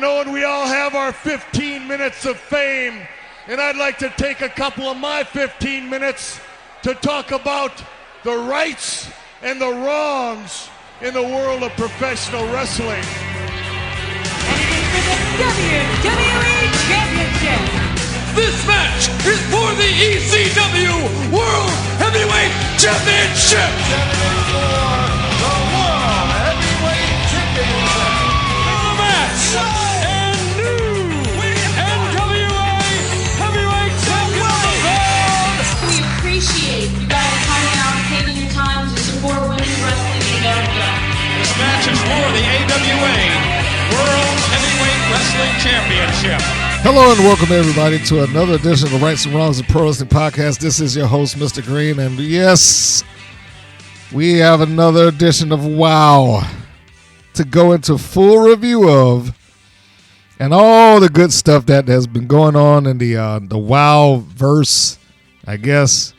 and we all have our 15 minutes of fame, and I'd like to take a couple of my 15 minutes to talk about the rights and the wrongs in the world of professional wrestling. For the WWE Championship. This match is for the ECW World Heavyweight Championship. For the World Heavyweight Championship. The match and new NWA Heavyweight Champion. We appreciate you guys coming out and taking your time to support women's wrestling in America. This match is for the AWA World Heavyweight Wrestling Championship. Hello and welcome everybody to another edition of the Rights and Wrongs of Pro Wrestling Podcast. This is your host, Mr. Green, and yes, we have another edition of WOW to go into full review of, and all the good stuff that has been going on in the WOW verse, I guess.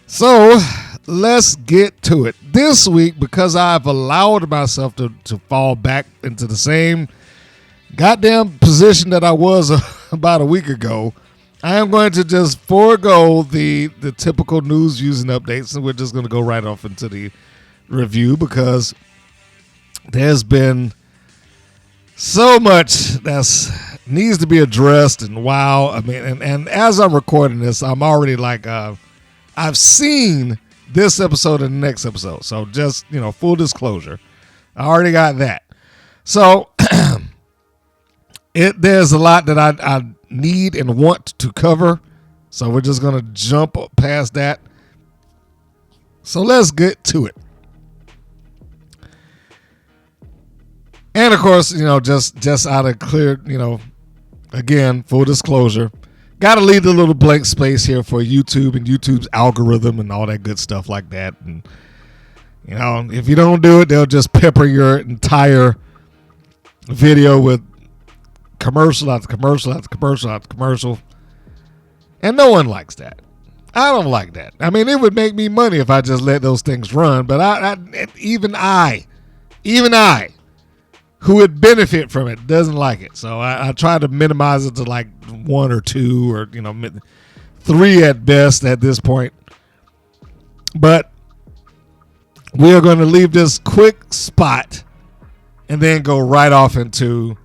So let's get to it. This week, because I've allowed myself to fall back into the same goddamn position that I was about a week ago, I am going to just forego the typical news, views, and updates, and we're just going to go right off into the review because there's been so much that needs to be addressed. And wow, I mean, and as I'm recording this, I'm already like, I've seen this episode and the next episode, so just, full disclosure, I already got that. So there's a lot that I need and want to cover, so we're just going to jump past that. So let's get to it. And of course, just out of clear, again, full disclosure, got to leave a little blank space here for YouTube and YouTube's algorithm and all that good stuff like that. And, if you don't do it, they'll just pepper your entire video with commercial after commercial after commercial after commercial. And no one likes that. I don't like that. I mean, it would make me money if I just let those things run. But even I, who would benefit from it, doesn't like it. So I try to minimize it to like 1 or 2 or 3 at best at this point. But we are going to leave this quick spot and then go right off into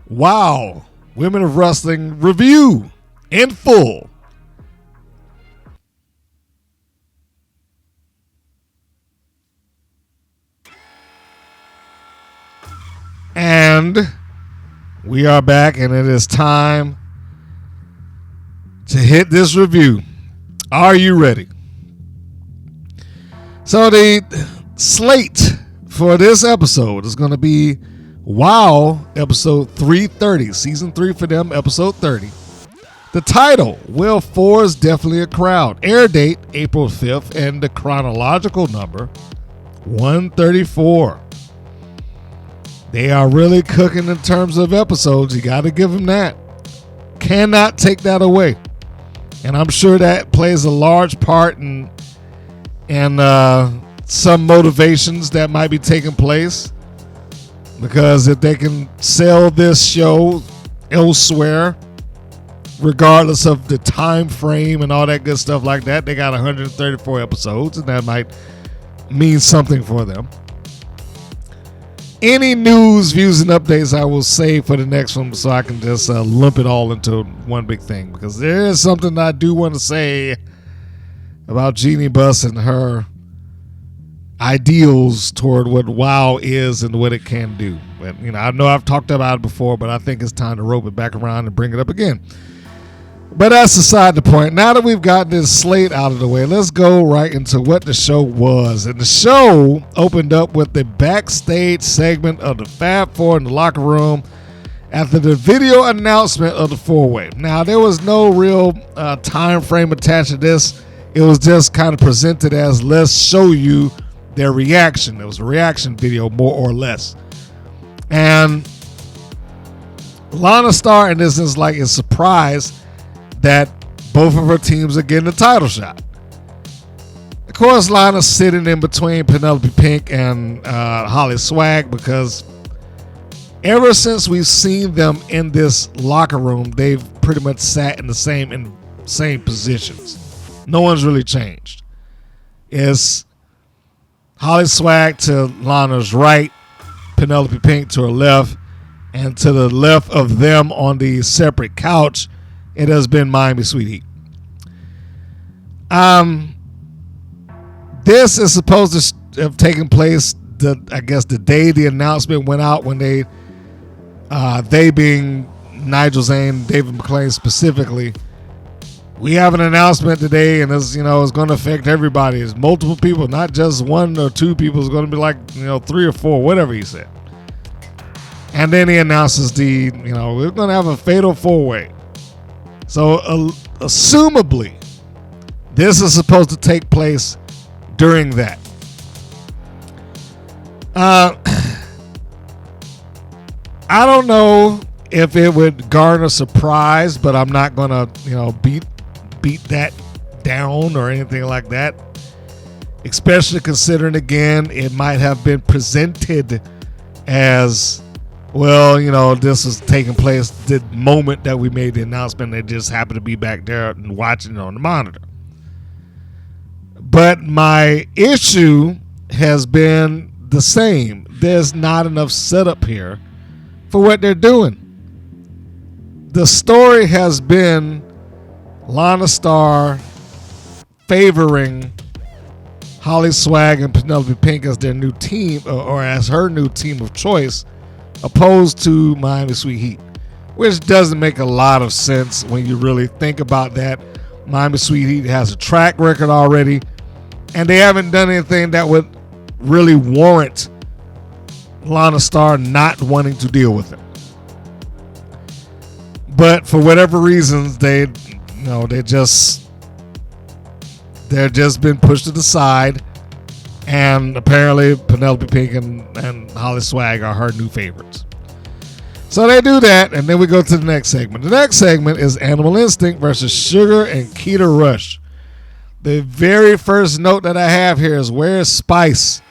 WOW Women of Wrestling review in full. And we are back, and it is time to hit this review. Are you ready? So the slate for this episode is going to be WOW episode 330, season 3 for them, episode 30. The title, Will 4 is Definitely a Crowd. Air date, April 5th, and the chronological number, 134. They are really cooking in terms of episodes. You got to give them that. Cannot take that away. And I'm sure that plays a large part in some motivations that might be taking place. Because if they can sell this show elsewhere, regardless of the time frame and all that good stuff like that, they got 134 episodes, and that might mean something for them. Any news, views, and updates I will save for the next one so I can just lump it all into one big thing. Because there is something I do want to say about Jeannie Buss and her ideals toward what WOW is and what it can do. But, I know I've talked about it before, but I think it's time to rope it back around and bring it up again. But that's aside the point. Now that we've got this slate out of the way, let's go right into what the show was. And the show opened up with the backstage segment of the Fab Four in the locker room after the video announcement of the four-way. Now, there was no real time frame attached to this. It was just kind of presented as, let's show you their reaction. It was a reaction video, more or less. And Lana Star in this is surprised that both of her teams are getting a title shot. Of course, Lana's sitting in between Penelope Pink and HollySwag because ever since we've seen them in this locker room, they've pretty much sat in the same positions. No one's really changed. It's HollySwag to Lana's right, Penelope Pink to her left, and to the left of them on the separate couch, it has been Miami Sweet Heat. This is supposed to have taken place, I guess, the day the announcement went out, when they being Nigel Zane, David McClain specifically. We have an announcement today, and it's going to affect everybody. It's multiple people, not just one or two people. It's going to be like 3 or 4, whatever he said. And then he announces we're going to have a fatal 4-way. So, assumably, this is supposed to take place during that. I don't know if it would garner surprise, but I'm not going to, beat that down or anything like that. Especially considering, again, it might have been presented as, well, this was taking place the moment that we made the announcement. They just happened to be back there and watching it on the monitor. But my issue has been the same. There's not enough setup here for what they're doing. The story has been Lana Starr favoring HollySwag and Penelope Pink as their new team, or as her new team of choice, opposed to Miami Sweet Heat, which doesn't make a lot of sense when you really think about that. Miami Sweet Heat has a track record already, and they haven't done anything that would really warrant Lana Starr not wanting to deal with it. But for whatever reasons, they're just been pushed to the side, and apparently Penelope Pink and HollySwag are her new favorites. So they do that, and then we go to the next segment. The next segment is Animal Instinct versus Sugar and Keta Rush. The very first note that I have here is, where's Spice?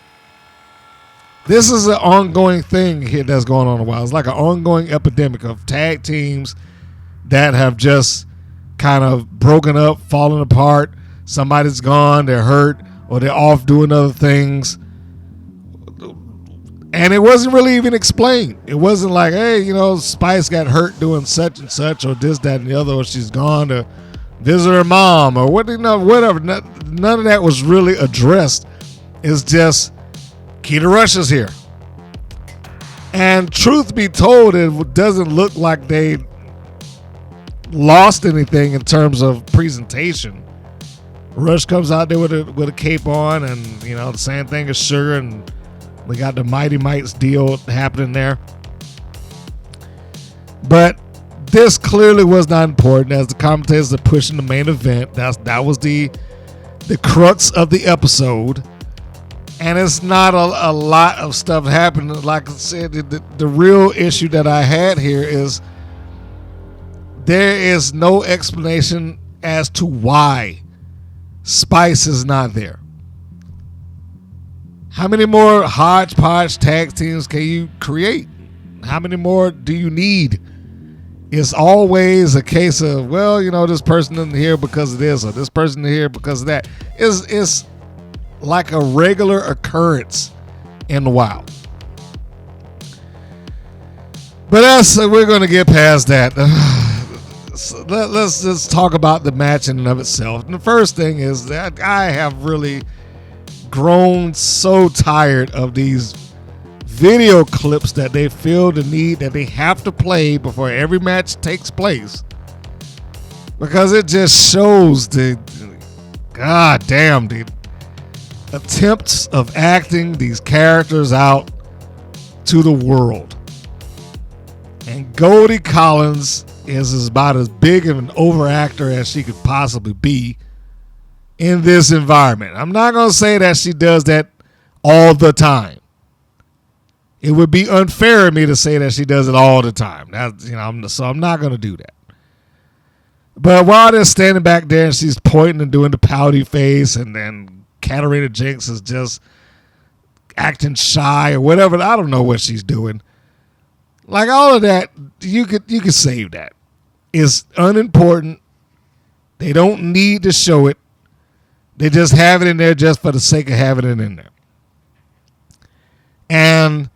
This is an ongoing thing here that's going on a while. It's like an ongoing epidemic of tag teams that have just kind of broken up, fallen apart. Somebody's gone, they're hurt, or they're off doing other things. And it wasn't really even explained. It wasn't like, hey, Spice got hurt doing such and such, or this, that, and the other, or she's gone to visit her mom, or whatever. None of that was really addressed. It's just Keta Rush is here. And truth be told, it doesn't look like they lost anything in terms of presentation. Rush comes out there with a cape on, and the same thing as Sugar, and we got the Mighty Mites deal happening there. But this clearly was not important, as the commentators are pushing the main event. That was the crux of the episode, and it's not a lot of stuff happening. Like I said, the real issue that I had here is there is no explanation as to why Spice is not there. How many more hodgepodge tag teams can you create? How many more do you need? It's always a case of, well, this person isn't here because of this, or this person is here because of that. It's like a regular occurrence in the wild. But we're going to get past that. So let's just talk about the match in and of itself. And the first thing is that I have really grown so tired of these video clips that they feel the need that they have to play before every match takes place, because it just shows the attempts of acting these characters out to the world. And Goldie Collins is about as big of an overactor as she could possibly be in this environment. I'm not going to say that she does that all the time. It would be unfair of me to say that she does it all the time. So I'm not going to do that. But while they're standing back there and she's pointing and doing the pouty face, and then Catalina Jinx is just acting shy or whatever, I don't know what she's doing. Like all of that, you could save that. It's unimportant. They don't need to show it. They just have it in there just for the sake of having it in there. And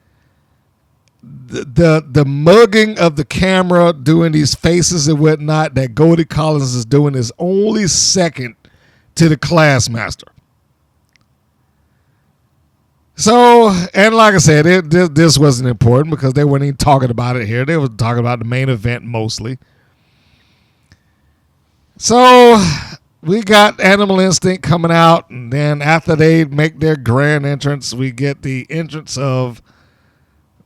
the mugging of the camera, doing these faces and whatnot that Goldie Collins is doing is only second to the Classmaster. So, and like I said, this wasn't important because they weren't even talking about it here. They were talking about the main event mostly. So, we got Animal Instinct coming out, and then after they make their grand entrance, we get the entrance of,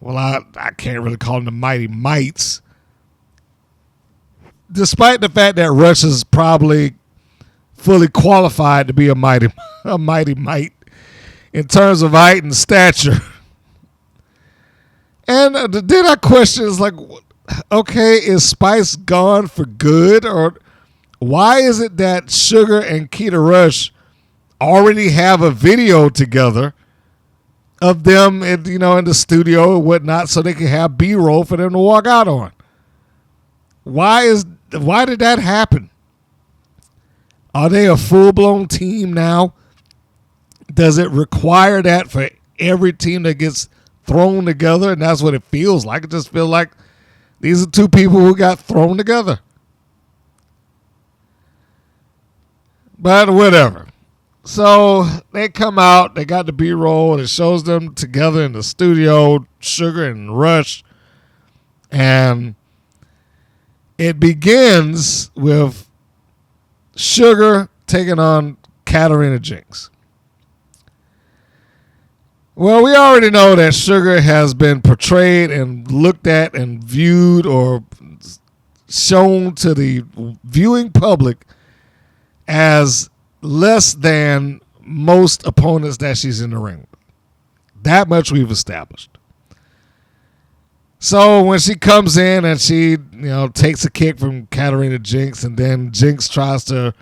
well, I can't really call them the Mighty Mites. Despite the fact that Rush is probably fully qualified to be a Mighty Mite in terms of height and stature. And then I question, is like, okay, is Spice gone for good? Or why is it that Sugar and Keta Rush already have a video together of them in the studio and whatnot so they can have B-roll for them to walk out on? Why did that happen? Are they a full-blown team now? Does it require that for every team that gets thrown together? And that's what it feels like. It just feels like these are two people who got thrown together. But whatever. So they come out. They got the B-roll. And it shows them together in the studio, Sugar and Rush. And it begins with Sugar taking on Catalina Jinx. Well, we already know that Sugar has been portrayed and looked at and viewed or shown to the viewing public as less than most opponents that she's in the ring with. That much we've established. So when she comes in and she, takes a kick from Catalina Jinx, and then Jinx tries to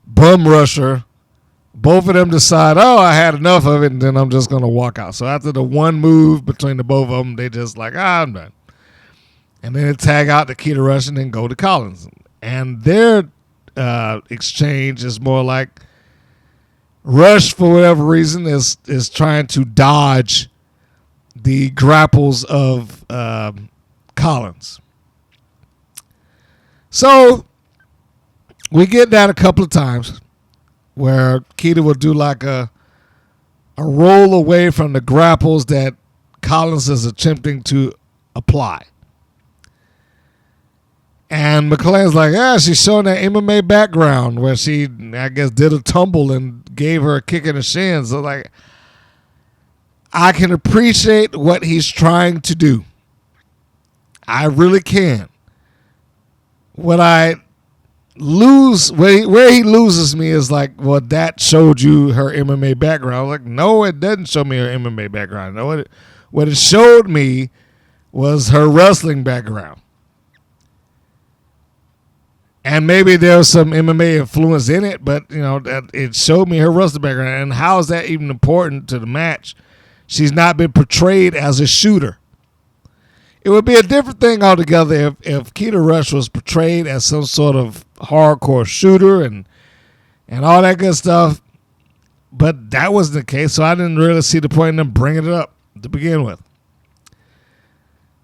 bum rush her, both of them decide, I had enough of it, and then I'm just going to walk out. So after the one move between the both of them, they just like, I'm done. And then they tag out to Keta Rush and then go to Collins. And their exchange is more like Rush, for whatever reason, is trying to dodge the grapples of Collins. So we get that a couple of times where Keta will do like a roll away from the grapples that Collins is attempting to apply. And McLean's like, she's showing that MMA background where she, I guess, did a tumble and gave her a kick in the shins. So like, I can appreciate what he's trying to do. I really can. What I lose, where he loses me is like, well, that showed you her MMA background. Like, no, it doesn't show me her MMA background. No, what it showed me was her wrestling background. And maybe there's some MMA influence in it, but, that it showed me her wrestling background. And how is that even important to the match? She's not been portrayed as a shooter. It would be a different thing altogether if Keta Rush was portrayed as some sort of hardcore shooter and all that good stuff. But that wasn't the case, so I didn't really see the point in them bringing it up to begin with.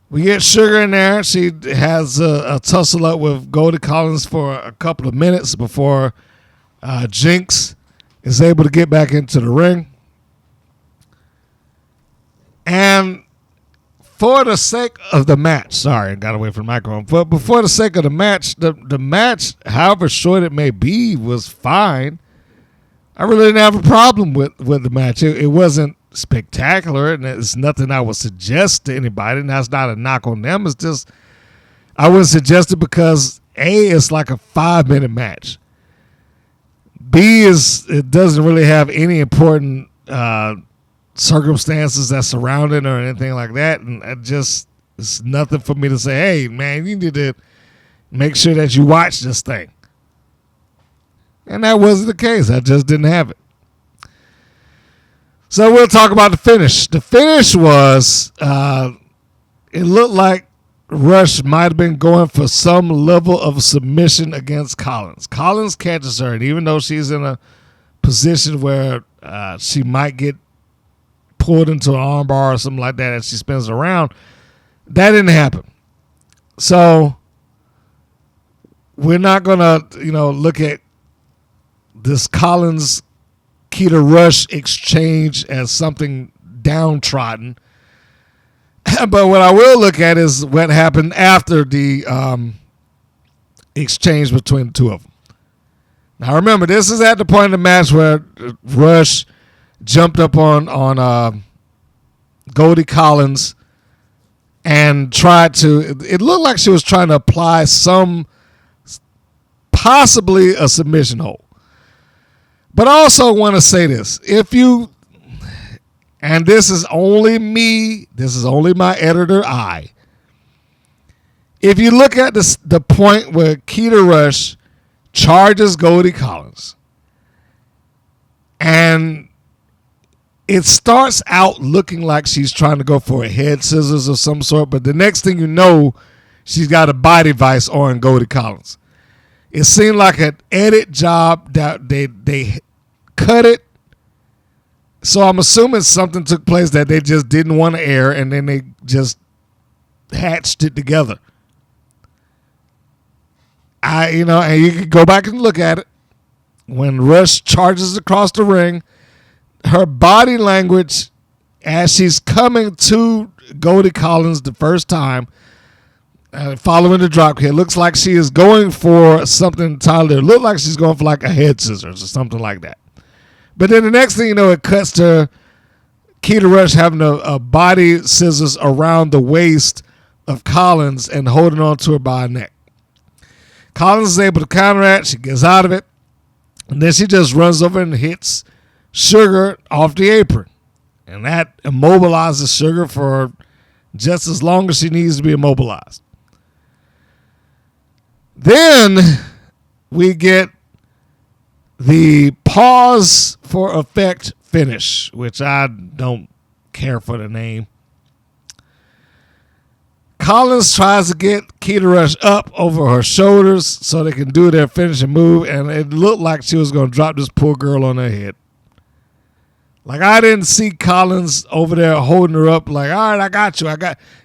We get Sugar in there. She has a tussle up with Goldie Collins for a couple of minutes before Jinx is able to get back into the ring. And for the sake of the match, sorry, I got away from the microphone. But for the sake of the match, the match, however short it may be, was fine. I really didn't have a problem with the match. It wasn't spectacular, and it's nothing I would suggest to anybody, and that's not a knock on them. It's just, I wouldn't suggest it because, A, it's like a 5-minute match. B, it doesn't really have any important circumstances that surround it or anything like that, and it's nothing for me to say, hey, man, you need to make sure that you watch this thing. And that wasn't the case. I just didn't have it. So we'll talk about the finish. The finish was, it looked like Rush might have been going for some level of submission against Collins. Collins catches her, and even though she's in a position where she might get pulled into an armbar or something like that as she spins around, that didn't happen. So we're not going to, look at this Collins Keta Rush exchange as something downtrodden. But what I will look at is what happened after the exchange between the two of them. Now remember, this is at the point in the match where Rush jumped up on Goldie Collins and tried to. It looked like she was trying to apply possibly a submission hold. But I also want to say this: and this is only me, this is only my editor eye. If you look at the point where Keta Rush charges Goldie Collins, and it starts out looking like she's trying to go for a head scissors of some sort, but the next thing you know, she's got a body vice on Goldie Collins. It seemed like an edit job that they cut it. So I'm assuming something took place that they just didn't want to air, and then they just hatched it together. And you can go back and look at it. When Rush charges across the ring, her body language as she's coming to Goldie Collins the first time, following the drop kick, looks like she is going for something entirely. It looked like she's going for like a head scissors or something like that. But then the next thing you know, it cuts to Keta Rush having a body scissors around the waist of Collins and holding on to her by her neck. Collins is able to counteract. She gets out of it. And then she just runs over and hits Sugar off the apron. And that immobilizes Sugar for just as long as she needs to be immobilized. Then we get the pause for effect finish, which I don't care for the name. Collins tries to get Keta Rush up over her shoulders so they can do their finishing move, and it looked like she was going to drop this poor girl on her head. Like, I didn't see Collins over there holding her up like, all right, I got you.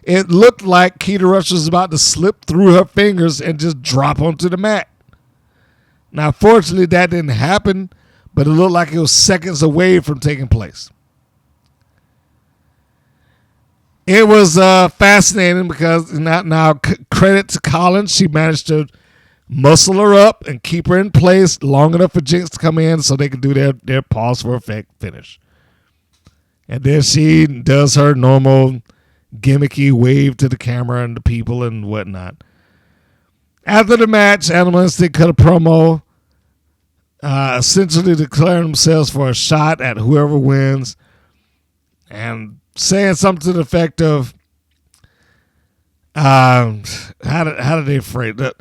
It looked like Keta Rush was about to slip through her fingers and just drop onto the mat. Now, fortunately, that didn't happen, but it looked like it was seconds away from taking place. It was fascinating because now credit to Collins. She managed to muscle her up and keep her in place long enough for Jinx to come in so they could do their pause for effect finish. And then she does her normal gimmicky wave to the camera and the people and whatnot. After the match, Animal Instinct cut a promo, essentially declaring themselves for a shot at whoever wins, and saying something to the effect of, how did they phrase that?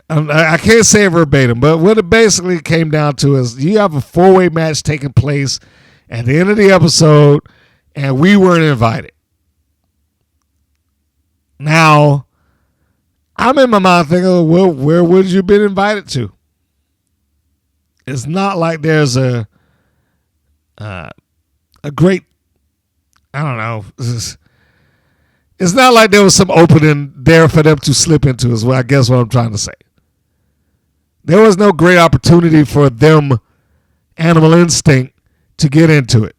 I can't say it verbatim, but what it basically came down to is you have a 4-way match taking place at the end of the episode, and we weren't invited. Now, I'm in my mind thinking, well, where would you been invited to? It's not like there's a great, I don't know. It's not like there was some opening there for them to slip into, is what I guess what I'm trying to say. There was no great opportunity for them, Animal Instinct, to get into it.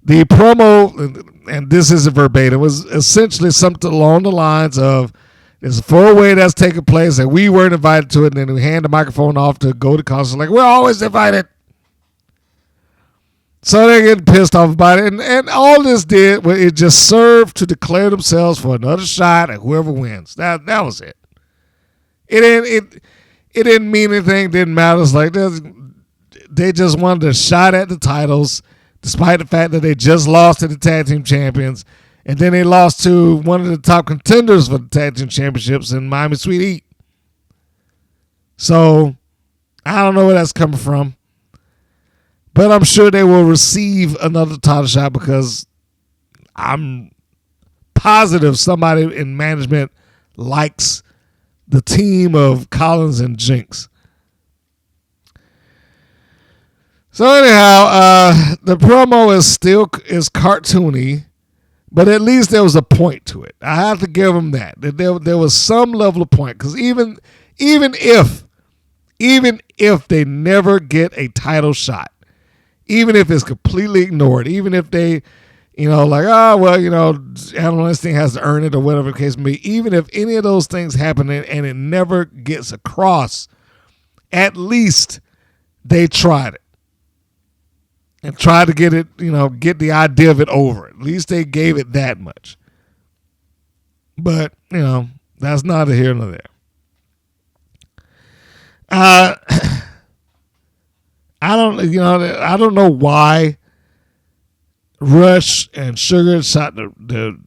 The promo, and this isn't verbatim, was essentially something along the lines of, there's a 4-way that's taking place, and we weren't invited to it, and then we hand the microphone off to go to concert, like, we're always invited. So they get pissed off about it, and all this did was it just served to declare themselves for another shot at whoever wins. That was it. It didn't mean anything. Didn't matter. It's like they just wanted a shot at the titles, despite the fact that they just lost to the tag team champions, and then they lost to one of the top contenders for the tag team championships in Miami Sweet Heat. So I don't know where that's coming from. But I'm sure they will receive another title shot because I'm positive somebody in management likes the team of Collins and Jinx. So anyhow, the promo is cartoony, but at least there was a point to it. I have to give them that. There was some level of point, because even if they never get a title shot, even if it's completely ignored, even if they, Animal Instinct has to earn it or whatever the case may be, even if any of those things happen and it never gets across, at least they tried it. And tried to get it, get the idea of it over. At least they gave it that much. But, that's neither here nor there. I don't know why Rush and Sugar shot the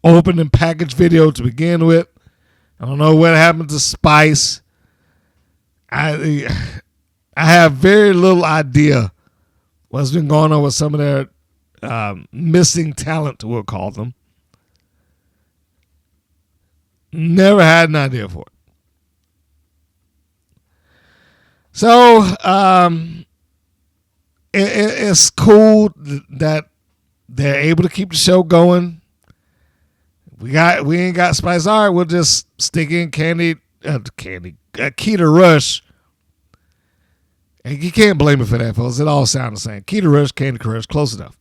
opening package video to begin with. I don't know what happened to Spice. I have very little idea what's been going on with some of their missing talent, we'll call them. Never had an idea for it. So it's cool that they're able to keep the show going. We ain't got Spice. All right, we'll just stick in Keta Rush. And you can't blame me for that, folks. It all sounds the same. Keta Rush, Candy Crush, close enough.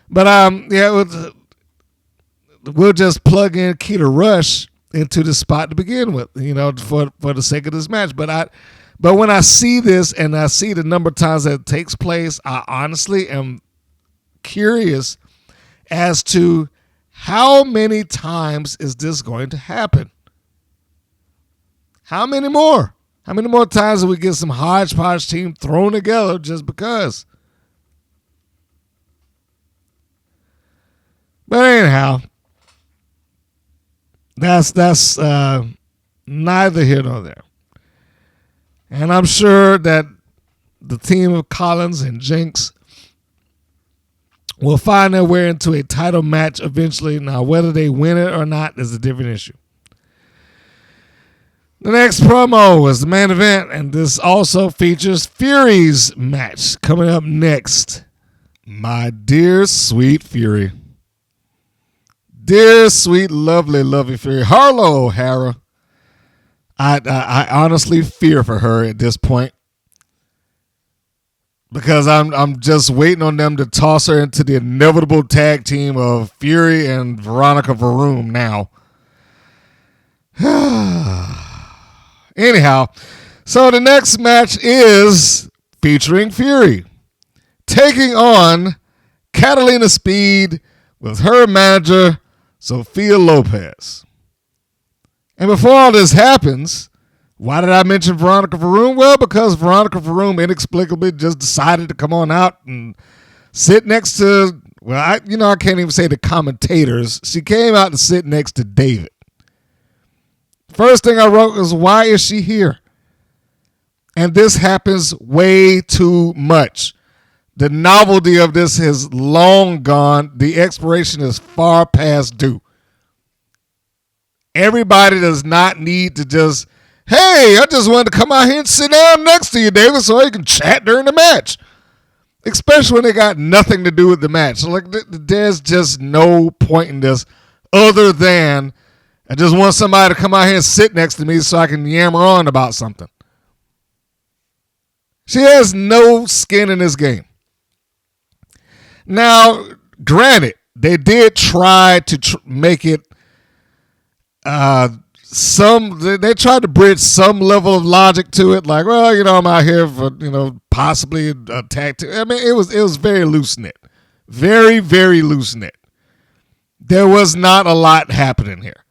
But we'll just plug in Keta Rush into the spot to begin with, for the sake of this match. But when I see this and I see the number of times that it takes place, I honestly am curious as to how many times is this going to happen? How many more? How many more times do we get some hodgepodge team thrown together just because? But anyhow, that's neither here nor there. And I'm sure that the team of Collins and Jinx will find their way into a title match eventually. Now, whether they win it or not is a different issue. The next promo is the main event, and this also features Fury's match coming up next. My dear, sweet Fury. Dear, sweet, lovely, lovely Fury. Harlow O'Hara. I honestly fear for her at this point, because I'm just waiting on them to toss her into the inevitable tag team of Fury and Veronica Varum now. Anyhow, so the next match is featuring Fury taking on Catalina Speed with her manager, Sophia Lopez. And before all this happens, why did I mention Veronica Varum? Well, because Veronica Varum inexplicably just decided to come on out and sit next to, I can't even say the commentators. She came out to sit next to David. First thing I wrote was, why is she here? And this happens way too much. The novelty of this is long gone. The expiration is far past due. Everybody does not need to just, hey, I just wanted to come out here and sit down next to you, David, so you can chat during the match. Especially when they got nothing to do with the match. So there's just no point in this other than I just want somebody to come out here and sit next to me so I can yammer on about something. She has no skin in this game. Now, granted, they did try to make it they tried to bridge some level of logic to it, like, well, I'm out here for, possibly a tag team. I mean, it was very loose knit. Very, very loose knit. There was not a lot happening here.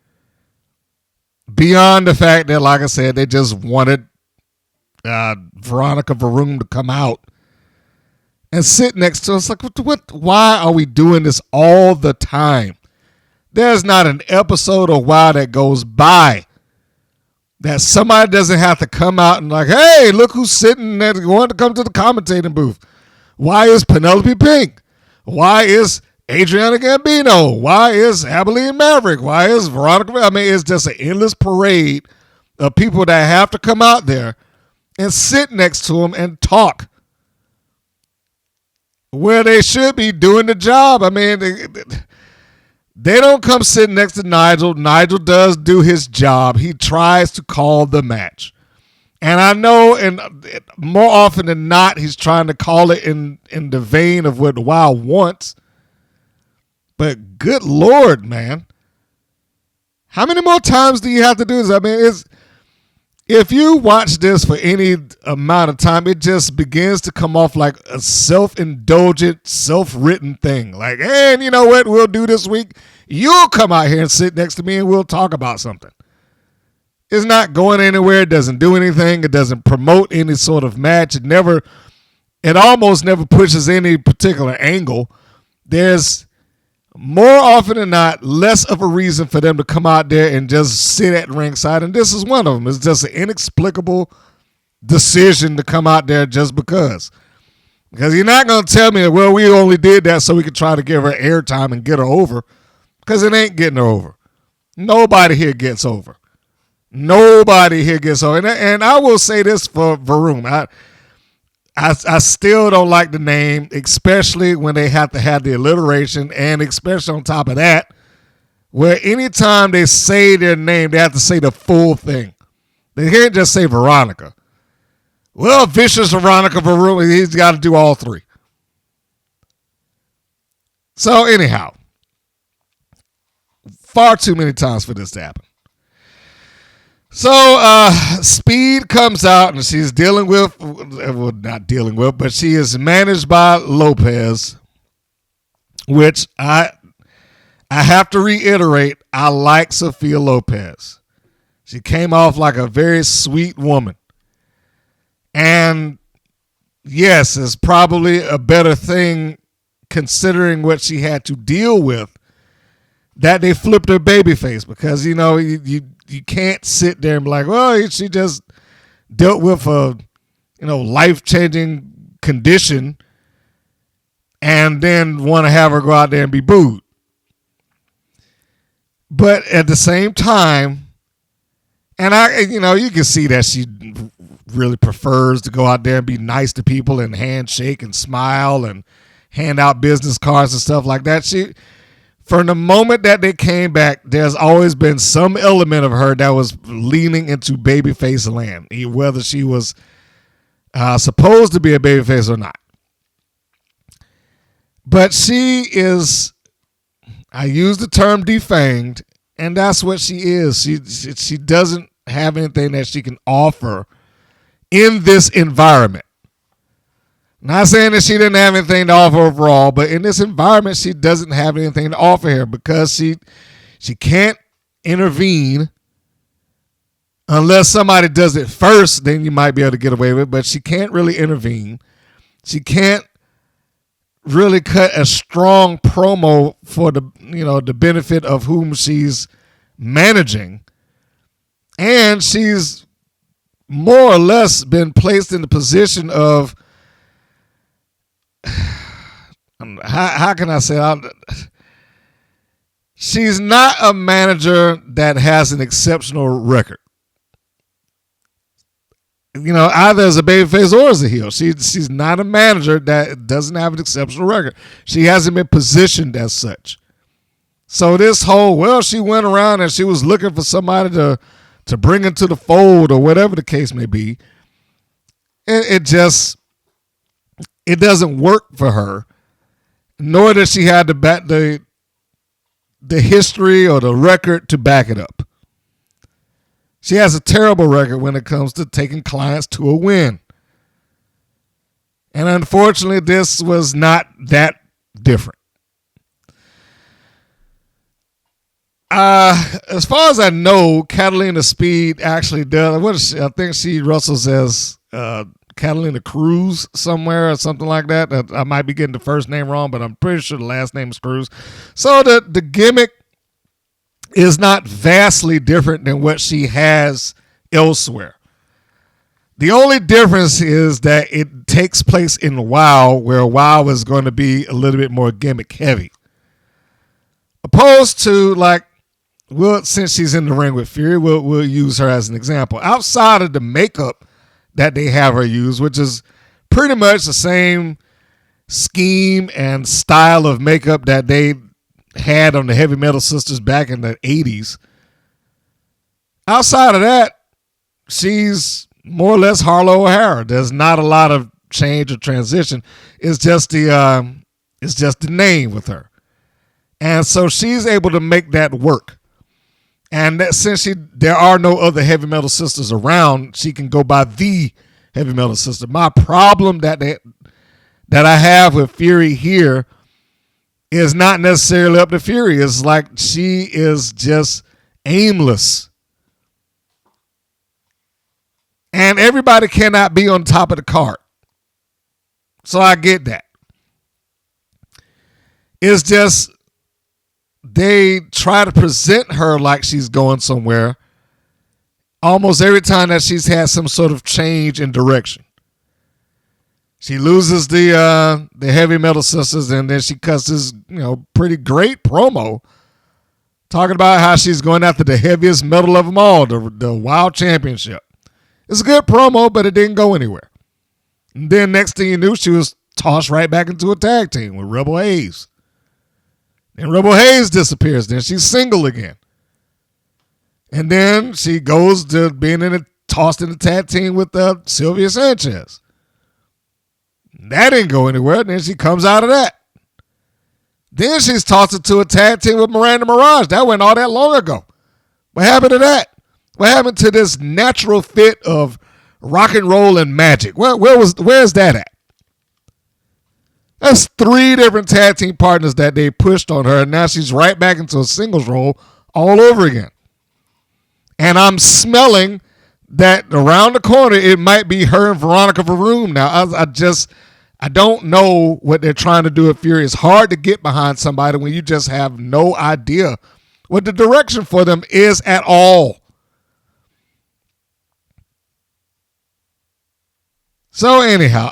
Beyond the fact that, like I said, they just wanted Veronica Varum to come out and sit next to us. Like, what? Why are we doing this all the time? There's not an episode of WoW that goes by that somebody doesn't have to come out and like, hey, look who's sitting there, wanting to come to the commentating booth. Why is Penelope pink? Why is Adriana Gambino? Why is Abilene Maverick? Why is Veronica? I mean, it's just an endless parade of people that have to come out there and sit next to them and talk where they should be doing the job. I mean, they don't come sitting next to Nigel. Nigel does do his job. He tries to call the match. And I know, and more often than not, he's trying to call it in the vein of what WoW wants. But good Lord, man. How many more times do you have to do this? I mean, if you watch this for any amount of time, it just begins to come off like a self-indulgent, self-written thing. Like, hey, and you know what we'll do this week? You'll come out here and sit next to me and we'll talk about something. It's not going anywhere. It doesn't do anything. It doesn't promote any sort of match. It almost never pushes any particular angle. There's more often than not less of a reason for them to come out there and just sit at ringside. And this is one of them. It's just an inexplicable decision to come out there just because. Because you're not going to tell me, well, we only did that so we could try to give her airtime and get her over. Because it ain't getting her over. Nobody here gets over. Nobody here gets over. And I will say this for Varun. I still don't like the name, especially when they have to have the alliteration, and especially on top of that, where anytime they say their name, they have to say the full thing. They can't just say Veronica. Well, Vicious Veronica Varun, he's got to do all three. So anyhow, far too many times for this to happen. So Speed comes out and she's dealing with, well, not dealing with, but she is managed by Lopez, which I have to reiterate, I like Sophia Lopez. She came off like a very sweet woman. And yes, it's probably a better thing considering what she had to deal with that they flipped her baby face, because, you know, you can't sit there and be like, well, she just dealt with a, you know, life-changing condition and then want to have her go out there and be booed. But at the same time, and you can see that she really prefers to go out there and be nice to people and handshake and smile and hand out business cards and stuff like that. From the moment that they came back, there's always been some element of her that was leaning into babyface land, whether she was supposed to be a babyface or not. But she is, I use the term defanged, and that's what she is. She doesn't have anything that she can offer in this environment. Not saying that she didn't have anything to offer overall, but in this environment, she doesn't have anything to offer here because she can't intervene unless somebody does it first. Then you might be able to get away with it, but she can't really intervene. She can't really cut a strong promo for the benefit of whom she's managing, and she's more or less been placed in the position of, how can I say it? She's not a manager that has an exceptional record. You know, either as a babyface or as a heel. She's not a manager that doesn't have an exceptional record. She hasn't been positioned as such. So this whole, well, she went around and she was looking for somebody to bring into the fold or whatever the case may be. It doesn't work for her, nor does she have the history or the record to back it up. She has a terrible record when it comes to taking clients to a win. And unfortunately, this was not that different. As far as I know, Catalina Speed actually does. I think she wrestles as Catalina Cruz somewhere or something like that. I might be getting the first name wrong, but I'm pretty sure the last name is Cruz. So the gimmick is not vastly different than what she has elsewhere. The only difference is that it takes place in WoW, where WoW is going to be a little bit more gimmick heavy. Opposed to, like, well, since she's in the ring with Fury, we'll use her as an example. Outside of the makeup that they have her use, which is pretty much the same scheme and style of makeup that they had on the Heavy Metal Sisters back in the 80s. Outside of that, she's more or less Harlow O'Hara. There's not a lot of change or transition. It's just the name with her. And so she's able to make that work. And that since there are no other Heavy Metal Sisters around, she can go by the Heavy Metal Sister. My problem that I have with Fury here is not necessarily up to Fury. It's like she is just aimless. And everybody cannot be on top of the cart. So I get that. It's just they try to present her like she's going somewhere almost every time that she's had some sort of change in direction. She loses the Heavy Metal Sisters, and then she cuts this, pretty great promo talking about how she's going after the heaviest metal of them all, the Wild Championship. It's a good promo, but it didn't go anywhere. And then next thing you knew, she was tossed right back into a tag team with Rebel Hayes. Then Rebel Hayes disappears. Then she's single again. And then she goes to being tossed in the tag team with Sylvia Sanchez. That didn't go anywhere. Then she comes out of that. Then she's tossed into a tag team with Miranda Mirage. That went all that long ago. What happened to that? What happened to this natural fit of rock and roll and magic? Where's that at? That's 3 different tag team partners that they pushed on her, and now she's right back into a singles role all over again. And I'm smelling that around the corner it might be her and Veronica Varun now. I don't know what they're trying to do at Fury. It's hard to get behind somebody when you just have no idea what the direction for them is at all. So anyhow,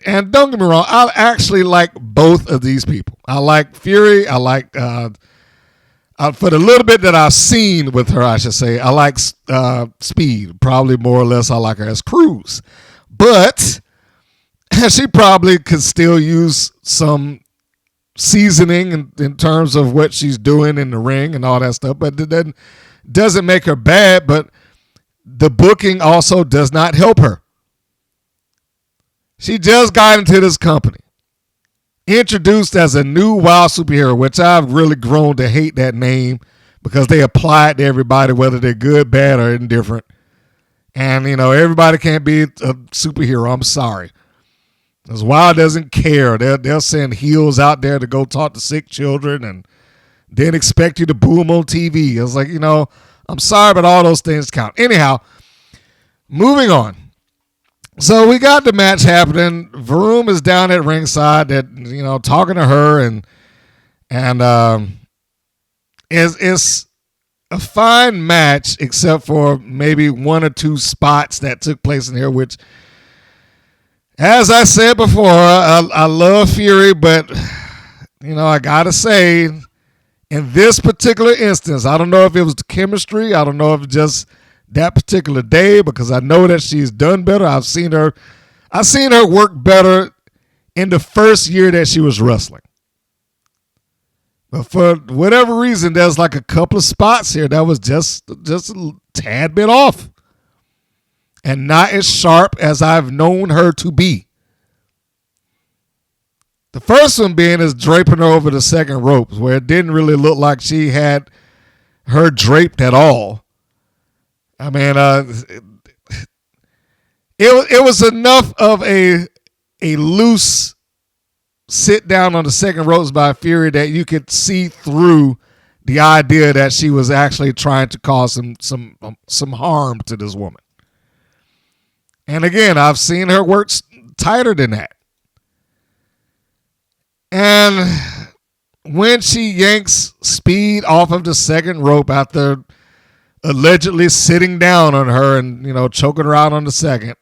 and don't get me wrong, I actually like both of these people. I like Fury. I like, for the little bit that I've seen with her, I should say, I like Speed. Probably more or less I like her as Cruz. But she probably could still use some seasoning in terms of what she's doing in the ring and all that stuff. But it doesn't make her bad, but the booking also does not help her. She just got into this company, introduced as a new wild superhero, which I've really grown to hate that name because they apply it to everybody, whether they're good, bad, or indifferent. And, everybody can't be a superhero. I'm sorry. Because Wild doesn't care. They'll send heels out there to go talk to sick children and then expect you to boo them on TV. It's like, I'm sorry, but all those things count. Anyhow, moving on. So we got the match happening. Varun is down at ringside, talking to her, and it's a fine match except for maybe 1 or 2 spots that took place in here, which, as I said before, I love Fury, but I gotta say, in this particular instance, I don't know if it was the chemistry. I don't know if it's just that particular day, because I know that she's done better. I've seen her work better in the first year that she was wrestling. But for whatever reason, there's like a couple of spots here that was just a tad bit off and not as sharp as I've known her to be. The first one being is draping her over the second ropes, where it didn't really look like she had her draped at all. I mean, it was enough of a loose sit down on the second ropes by Fury that you could see through the idea that she was actually trying to cause some harm to this woman. And again, I've seen her work tighter than that. And when she yanks Speed off of the second rope after allegedly sitting down on her and, choking her out on the second,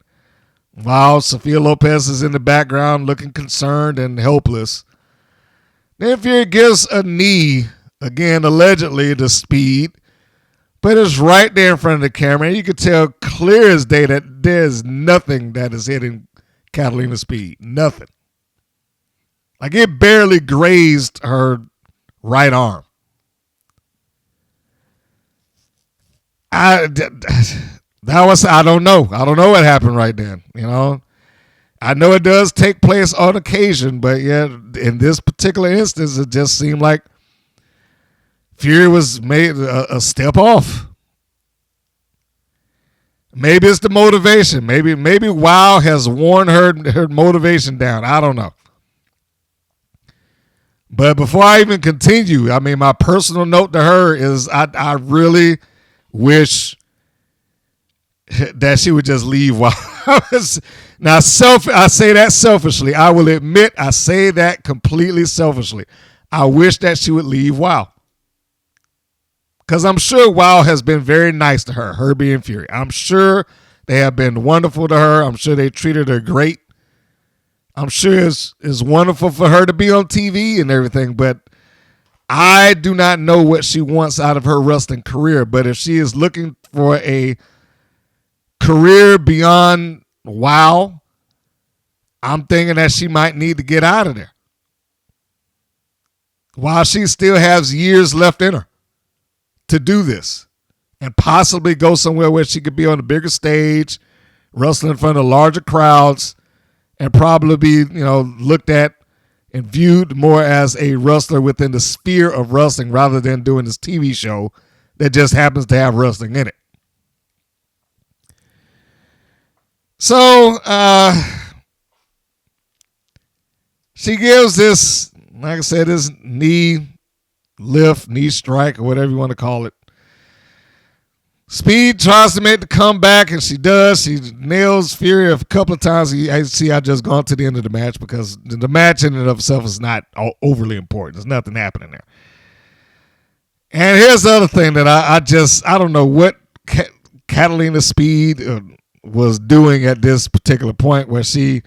while Sophia Lopez is in the background looking concerned and helpless, then Fury gives a knee again, allegedly the speed, but it's right there in front of the camera. And you can tell clear as day that there's nothing that is hitting Catalina's speed. Nothing. Like it barely grazed her right arm. I don't know. I don't know what happened right then. I know it does take place on occasion, but yeah, in this particular instance, it just seemed like Fury was made a step off. Maybe it's the motivation. Maybe WoW has worn her motivation down. I don't know. But before I even continue, my personal note to her is I really wish that she would just leave WoW. Now, I say that selfishly. I will admit I say that completely selfishly. I wish that she would leave WoW. Because I'm sure WoW has been very nice to her being Fury. I'm sure they have been wonderful to her. I'm sure they treated her great. I'm sure it's wonderful for her to be on TV and everything, but I do not know what she wants out of her wrestling career. But if she is looking for a career beyond WoW, I'm thinking that she might need to get out of there while she still has years left in her to do this and possibly go somewhere where she could be on a bigger stage, wrestling in front of larger crowds, and probably be, looked at and viewed more as a wrestler within the sphere of wrestling rather than doing this TV show that just happens to have wrestling in it. So, she gives this, like I said, this knee strike, or whatever you want to call it. Speed tries to make the comeback, and she does. She nails Fury a couple of times. I just gone to the end of the match because the match in and of itself is not overly important. There's nothing happening there. And here's the other thing that I don't know what Catalina Speed was doing at this particular point, where she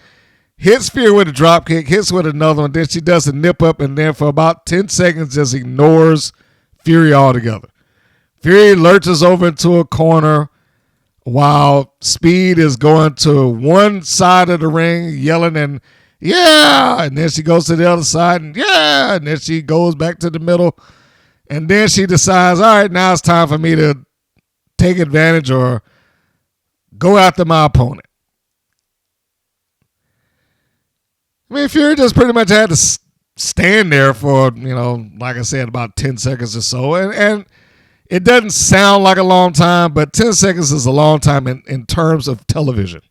hits Fury with a drop kick, hits with another one, then she does a nip up, and then for about 10 seconds just ignores Fury altogether. Fury lurches over into a corner while Speed is going to one side of the ring yelling and yeah, and then she goes to the other side and yeah, and then she goes back to the middle, and then she decides, all right, now it's time for me to take advantage or go after my opponent. Fury just pretty much had to stand there for, like I said, about 10 seconds or so. And it doesn't sound like a long time, but 10 seconds is a long time in terms of television.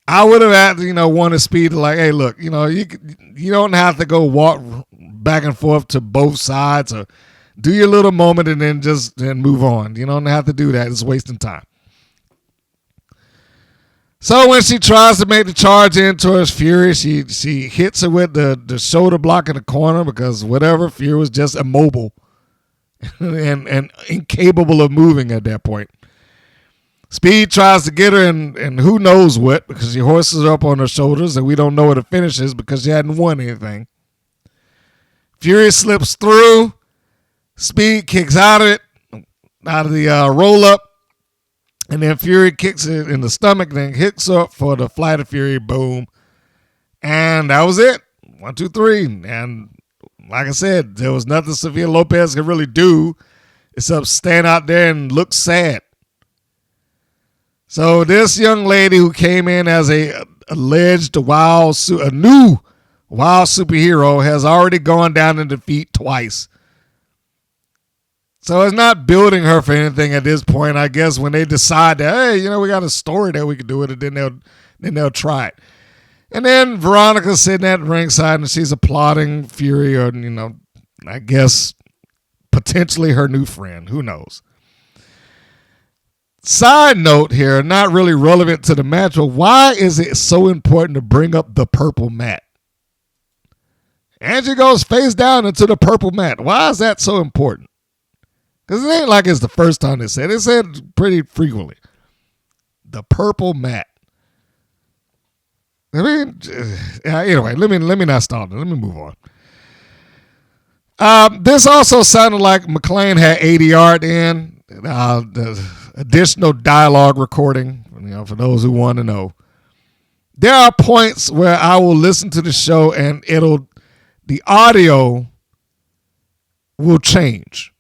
I would have had, wanted Speed to hey, look, you don't have to go walk back and forth to both sides or do your little moment and then move on. You don't have to do that. It's wasting time. So when she tries to make the charge in towards Fury, she hits her with the shoulder block in the corner because whatever, Fury was just immobile and incapable of moving at that point. Speed tries to get her and who knows what, because she hoists her up on her shoulders and we don't know what the finish is because she hadn't won anything. Fury slips through. Speed kicks out of the roll up. And then Fury kicks it in the stomach, then hits up for the Flight of Fury, boom. And that was it. 1, 2, 3. And like I said, there was nothing Sophia Lopez could really do except stand out there and look sad. So this young lady who came in as a alleged new WoW superhero has already gone down in defeat twice. So it's not building her for anything at this point. I guess when they decide that, hey, we got a story that we could do with it, then they'll try it. And then Veronica's sitting at ringside and she's applauding Fury, or I guess potentially her new friend. Who knows? Side note here, not really relevant to the match, but why is it so important to bring up the purple mat? Angie goes face down into the purple mat. Why is that so important? Because it ain't like it's the first time they said it. They said it pretty frequently. The purple mat. Anyway, let me not start it. Let me move on. This also sounded like McClain had ADR at the end. The additional dialogue recording, for those who want to know. There are points where I will listen to the show and the audio will change.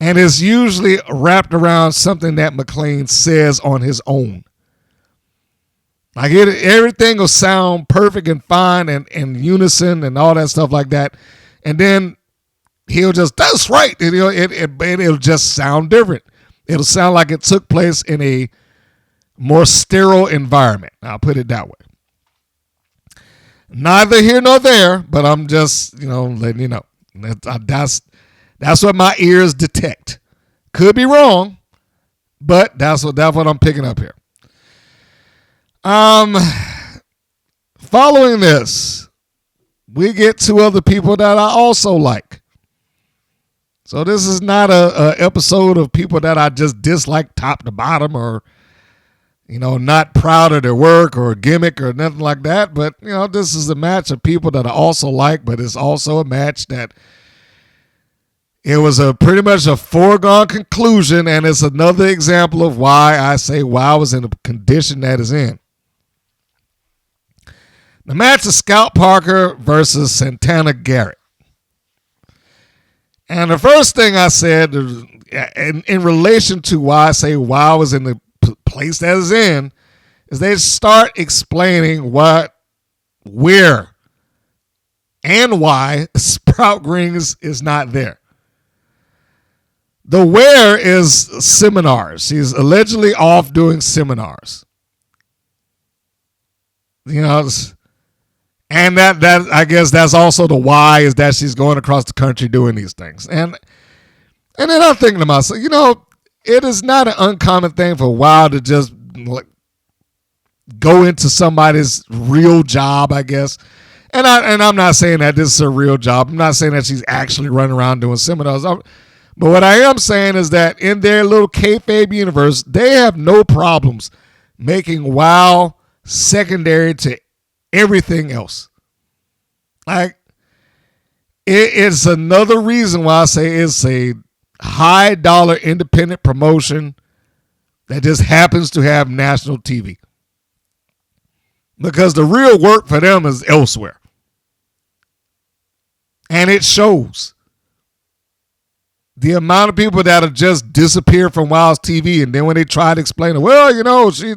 And it's usually wrapped around something that McClain says on his own. Like everything will sound perfect and fine and in unison and all that stuff like that. And then he'll just, that's right. And it'll just sound different. It'll sound like it took place in a more sterile environment. I'll put it that way. Neither here nor there, but I'm just, letting you know. That's what my ears detect. Could be wrong, but that's what I'm picking up here. Following this, we get two other people that I also like. So this is not a episode of people that I just dislike top to bottom or, not proud of their work or gimmick or nothing like that. But, this is a match of people that I also like, but it's also a match that it was pretty much a foregone conclusion, and it's another example of why I say WoW is in the condition that it's in. The match is Scout Parker versus Santana Garrett. And the first thing I said in relation to why I say WoW is in the place that it's in is they start explaining what, where, and why Sprout Greens is not there. The where is seminars. He's allegedly off doing seminars. And that I guess that's also the why is that she's going across the country doing these things. And then I'm thinking to myself, it is not an uncommon thing for WoW to just go into somebody's real job, I guess. And I'm not saying that this is a real job. I'm not saying that she's actually running around doing seminars. But what I am saying is that in their little kayfabe universe, they have no problems making WoW secondary to everything else. Like, it's another reason why I say it's a high dollar independent promotion that just happens to have national TV. Because the real work for them is elsewhere. And it shows. The amount of people that have just disappeared from WoW's TV, and then when they try to explain it, well, she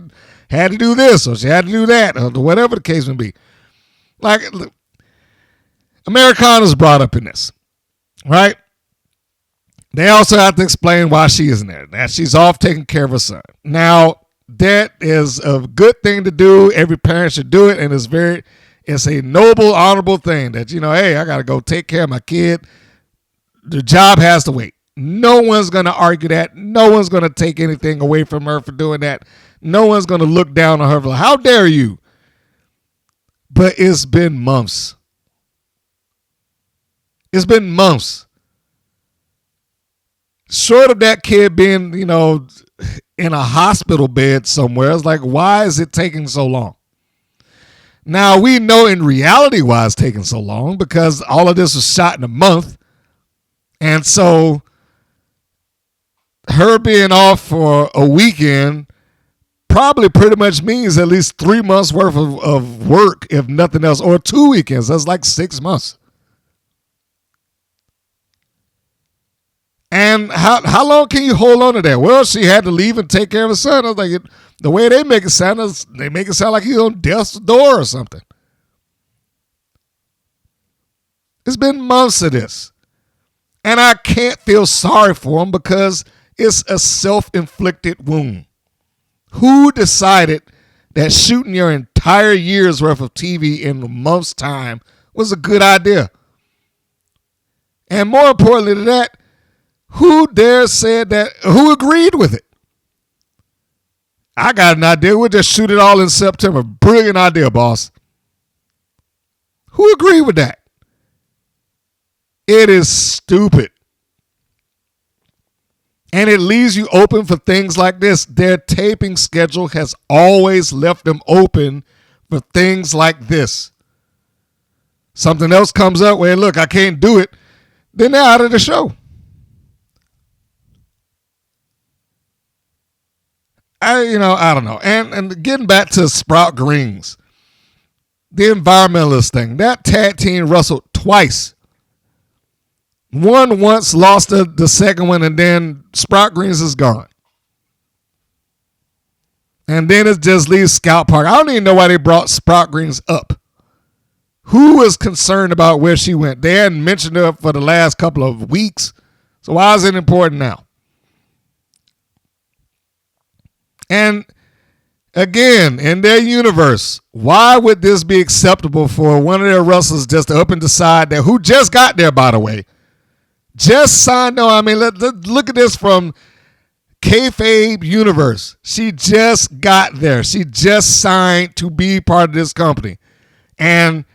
had to do this or she had to do that or whatever the case may be. Like, Americana's brought up in this, right? They also have to explain why she isn't there. That she's off taking care of her son. Now, that is a good thing to do. Every parent should do it, and it's a noble, honorable thing that, hey, I got to go take care of my kid. The job has to wait. No one's going to argue that. No one's going to take anything away from her for doing that. No one's going to look down on her for, how dare you? But it's been months. It's been months. Short of that kid being, in a hospital bed somewhere, it's like, why is it taking so long? Now, we know in reality why it's taking so long, because all of this was shot in a month. And so her being off for a weekend probably pretty much means at least 3 months worth of work, if nothing else, or 2 weekends. That's like 6 months. And how long can you hold on to that? Well, she had to leave and take care of her son. I was like, the way they make it sound is they make it sound like he's on death's door or something. It's been months of this. And I can't feel sorry for him because it's a self-inflicted wound. Who decided that shooting your entire year's worth of TV in a month's time was a good idea? And more importantly than that, who said that, who agreed with it? I got an idea. We'll just shoot it all in September. Brilliant idea, boss. Who agreed with that? It is stupid. And it leaves you open for things like this. Their taping schedule has always left them open for things like this. something else comes up where, look, I can't do it, then they're out of the show. I don't know. And getting back to Sprout Greens, the environmentalist thing, that tag team wrestled twice. One once, lost the second one, and then Sprout Greens is gone. And then it just leaves Scout Park. I don't even know why they brought Sprout Greens up. Who was concerned about where she went? They hadn't mentioned her for the last couple of weeks. So why is it important now? And again, in their universe, why would this be acceptable for one of their wrestlers just to up and decide that, who just got there, by the way, just signed on? I mean, look at this from kayfabe universe. She just got there. She just signed to be part of this company. And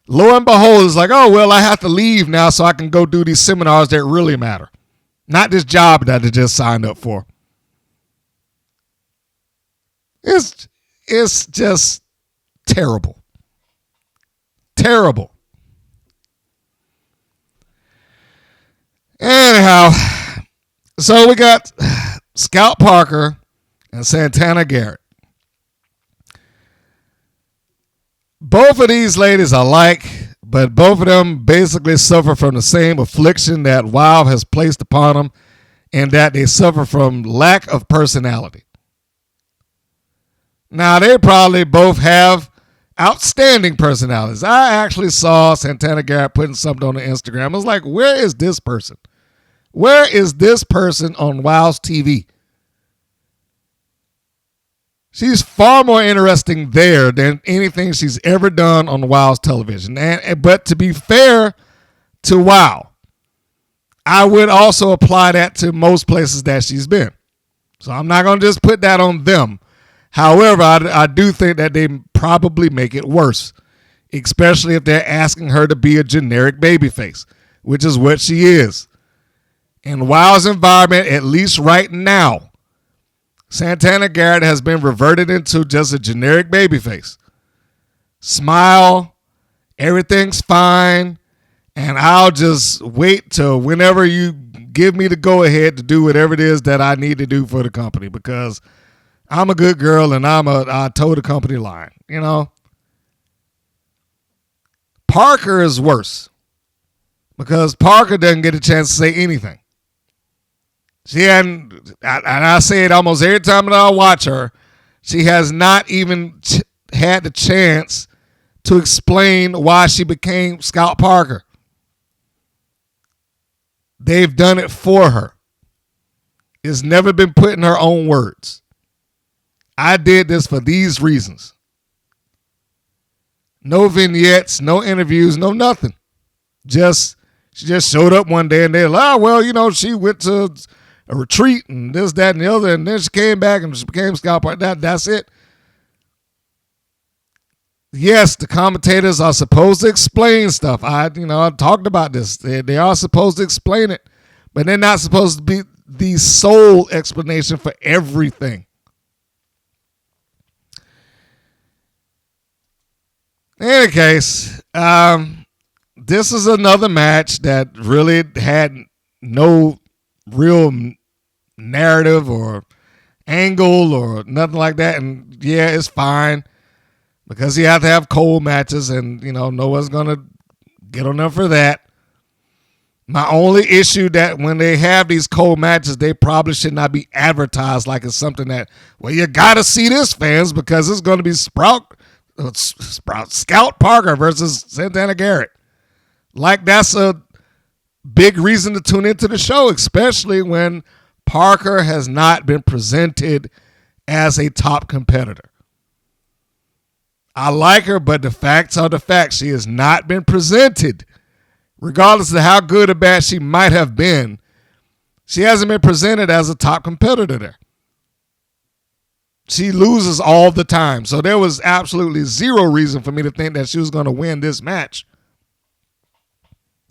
lo and behold, it's like, oh, well, I have to leave now so I can go do these seminars that really matter. Not this job that I just signed up for. It's just terrible. Terrible. Anyhow, so we got Scout Parker and Santana Garrett. Both of these ladies I like, but both of them basically suffer from the same affliction that WoW has placed upon them, and that they suffer from lack of personality. Now, they probably both have outstanding personalities. I actually saw Santana Garrett putting something on the Instagram. I was like, where is this person? Where is this person on WoW's TV? She's far more interesting there than anything she's ever done on WoW's television. But to be fair to WoW, I would also apply that to most places that she's been. So I'm not going to just put that on them. However, I do think that they probably make it worse, especially if they're asking her to be a generic babyface, which is what she is. In WoW's environment, at least right now, Santana Garrett has been reverted into just a generic babyface. Smile, everything's fine, and I'll just wait till whenever you give me the go-ahead to do whatever it is that I need to do for the company, because I'm a good girl and I toe the company line, you know. Parker is worse because Parker doesn't get a chance to say anything. She hadn't, and I say it almost every time that I watch her, she has not even had the chance to explain why she became Scout Parker. They've done it for her. It's never been put in her own words. I did this for these reasons. No vignettes, no interviews, no nothing. She just showed up one day and they're like, oh, well, you know, she went to a retreat and this, that, and the other, and then she came back and she became Scout Parker. That's it. Yes, the commentators are supposed to explain stuff. I talked about this. They are supposed to explain it, but they're not supposed to be the sole explanation for everything. In any case, this is another match that really had no real narrative or angle or nothing like that. And yeah, it's fine because you have to have cold matches and, no one's going to get on them for that. My only issue that when they have these cold matches, they probably should not be advertised like it's something that, well, you got to see this, fans, because it's going to be Scout Parker versus Santana Garrett. Like that's a big reason to tune into the show, especially when Parker has not been presented as a top competitor. I like her, but the facts are the facts. She has not been presented. Regardless of how good or bad she might have been, she hasn't been presented as a top competitor there. She loses all the time. So there was absolutely zero reason for me to think that she was going to win this match.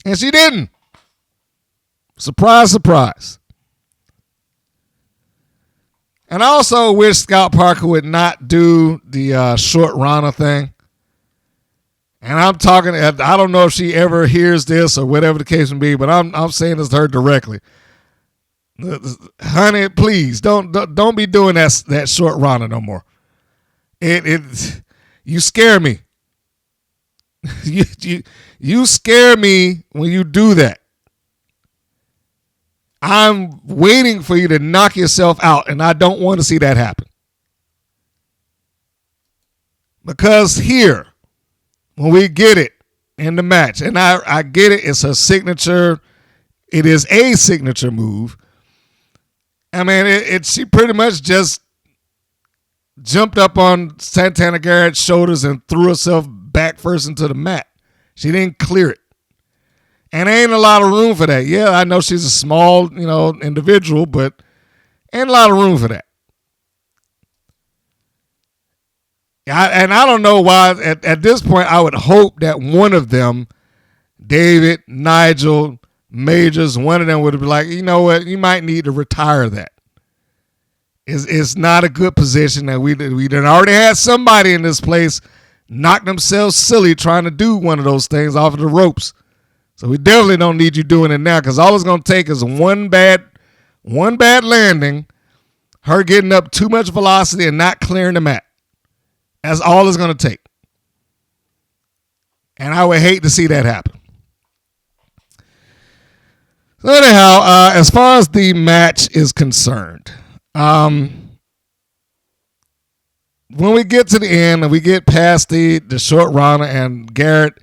And she didn't. Surprise, surprise. And I also wish Scout Parker would not do the short Rana thing. And I'm talking, I don't know if she ever hears this or whatever the case may be, but I'm saying this to her directly. Honey, please don't be doing that short Rana no more. You scare me. you scare me when you do that. I'm waiting for you to knock yourself out, and I don't want to see that happen. Because here, when we get it in the match, and I get it, it's her signature. It is a signature move. I mean, she pretty much just jumped up on Santana Garrett's shoulders and threw herself back first into the mat. She didn't clear it. And ain't a lot of room for that. Yeah, I know she's a small, individual, but ain't a lot of room for that. And I don't know why, at this point, I would hope that one of them, David, Nigel, Majors, one of them would be like, you know what, you might need to retire that. It's not a good position. And we done already had somebody in this place knock themselves silly trying to do one of those things off of the ropes. So we definitely don't need you doing it now, because all it's going to take is one bad landing, her getting up too much velocity and not clearing the mat. That's all it's going to take. And I would hate to see that happen. So anyhow, as far as the match is concerned, when we get to the end and we get past the short Rana and Garrett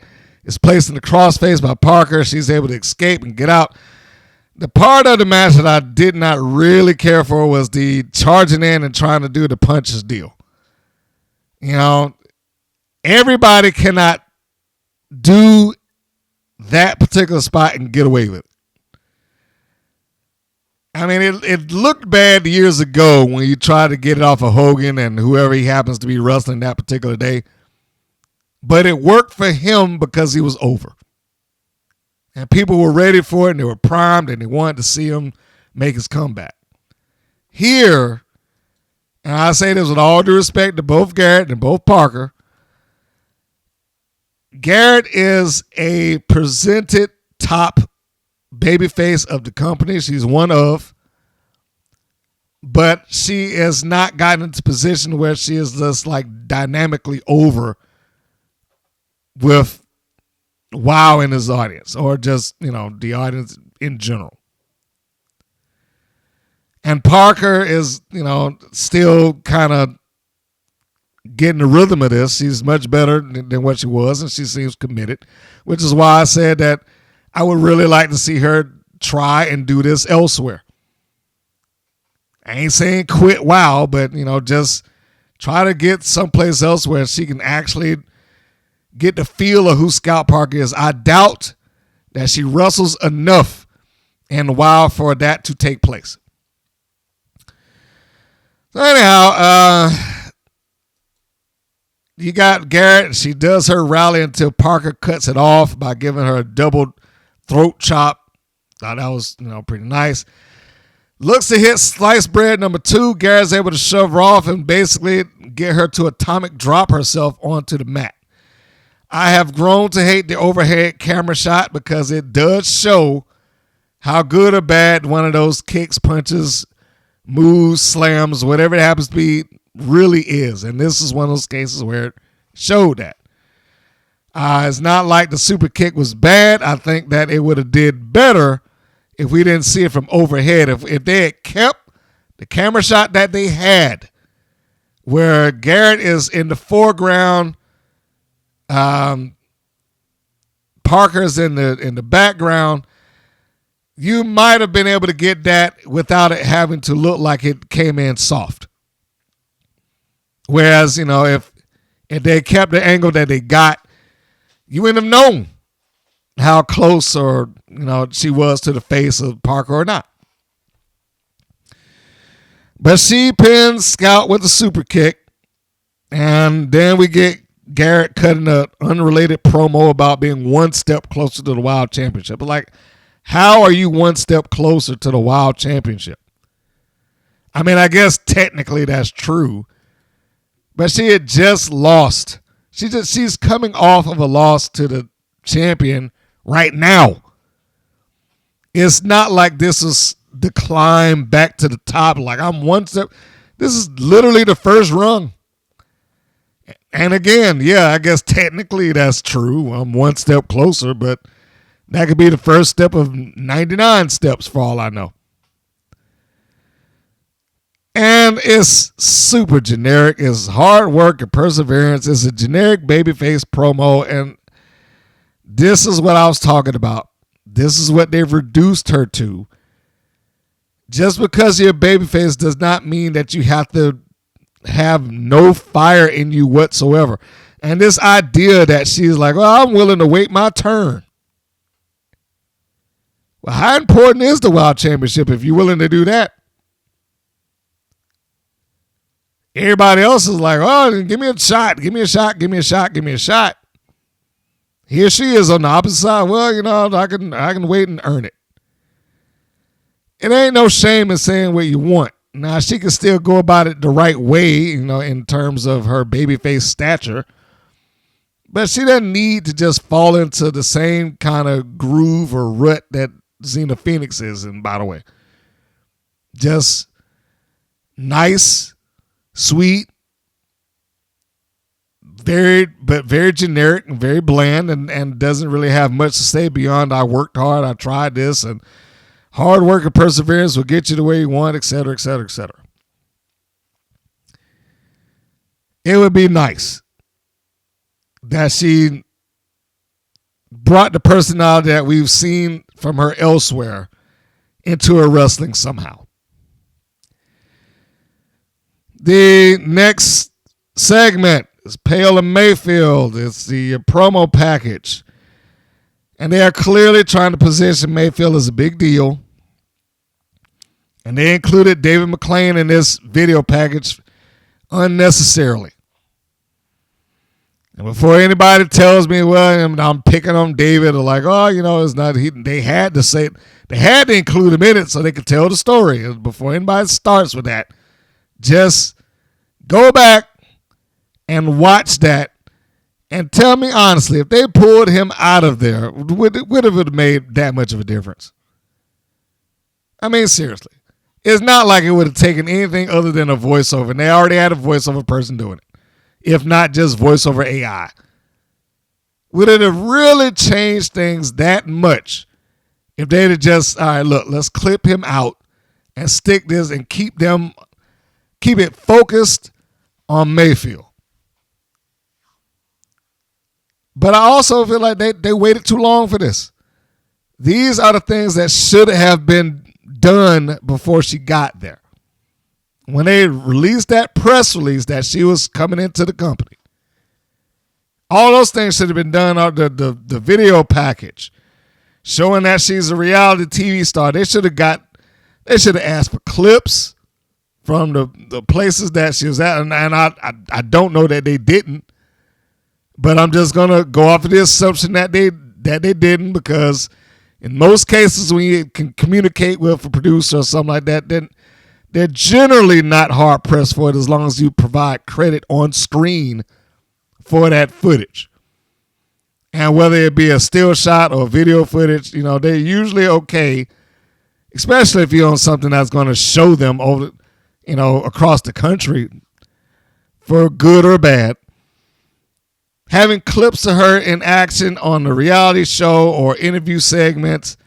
is placed in the crossface by Parker, she's able to escape and get out. The part of the match that I did not really care for was the charging in and trying to do the punches deal. Everybody cannot do that particular spot and get away with it. I mean, it looked bad years ago when you tried to get it off of Hogan and whoever he happens to be wrestling that particular day. But it worked for him because he was over. And people were ready for it and they were primed and they wanted to see him make his comeback. Here, and I say this with all due respect to both Garrett and both Parker, Garrett is a presented top babyface of the company. She's one of. But she has not gotten into a position where she is just like dynamically over with wow in his audience or just, the audience in general. And Parker is, still kind of getting the rhythm of this. She's much better than what she was, and she seems committed, which is why I said that I would really like to see her try and do this elsewhere. I ain't saying quit wow, but, just try to get someplace else where she can actually get the feel of who Scout Parker is. I doubt that she wrestles enough in WoW for that to take place. So anyhow, you got Garrett. She does her rally until Parker cuts it off by giving her a double throat chop. Thought that was, pretty nice. Looks to hit sliced bread number 2. Garrett's able to shove her off and basically get her to atomic drop herself onto the mat. I have grown to hate the overhead camera shot because it does show how good or bad one of those kicks, punches, moves, slams, whatever it happens to be, really is. And this is one of those cases where it showed that. It's not like the super kick was bad. I think that it would have did better if we didn't see it from overhead. If they had kept the camera shot that they had, where Garrett is in the foreground, Parker's in the background, you might have been able to get that without it having to look like it came in soft. Whereas, if they kept the angle that they got, you wouldn't have known how close or, she was to the face of Parker or not. But she pins Scout with a super kick. And then we get Garrett cutting an unrelated promo about being one step closer to the Wild Championship. But like, how are you one step closer to the Wild Championship? I mean, I guess technically that's true. But she had just lost She's coming off of a loss to the champion right now. It's not like this is the climb back to the top. Like I'm one step. This is literally the first rung. And again, yeah, I guess technically that's true. I'm one step closer, but that could be the first step of 99 steps for all I know. And it's super generic. It's hard work and perseverance. It's a generic babyface promo. And this is what I was talking about. This is what they've reduced her to. Just because you're a babyface does not mean that you have to have no fire in you whatsoever. And this idea that she's like, well, I'm willing to wait my turn. Well, how important is the World Championship if you're willing to do that? Everybody else is like, oh, give me a shot, give me a shot, give me a shot, give me a shot. Here she is on the opposite side. Well, I can wait and earn it. It ain't no shame in saying what you want. Now, she can still go about it the right way, in terms of her babyface stature. But she doesn't need to just fall into the same kind of groove or rut that Xena Phoenix is in, by the way. Just nice, sweet, very generic and very bland, and doesn't really have much to say beyond I worked hard, I tried this, and hard work and perseverance will get you the way you want, et cetera, et cetera, et cetera. It would be nice that she brought the personality that we've seen from her elsewhere into her wrestling somehow. The next segment is Paola Mayfield. It's the promo package. And they are clearly trying to position Mayfield as a big deal. And they included David McClain in this video package unnecessarily. And before anybody tells me, well, I'm picking on David, or like, oh, it's not, they had to include him in it so they could tell the story. Before anybody starts with that, just go back and watch that and tell me honestly, if they pulled him out of there, would it have made that much of a difference? I mean, seriously. It's not like it would have taken anything other than a voiceover. And they already had a voiceover person doing it. If not just voiceover AI. Would it have really changed things that much if they'd have just, all right, look, let's clip him out and stick this and keep it focused on Mayfield. But I also feel like they waited too long for this. These are the things that should have been done before she got there. When they released that press release that she was coming into the company, all those things should have been done. The video package showing that she's a reality TV star. They should have asked for clips from the places that she was at, and I don't know that they didn't, but I'm just gonna go off of the assumption that they didn't, because in most cases when you can communicate with a producer or something like that, then they're generally not hard pressed for it as long as you provide credit on screen for that footage. And whether it be a still shot or video footage, they're usually okay, especially if you're on something that's going to show them over, across the country, for good or bad. Having clips of her in action on the reality show or interview segments,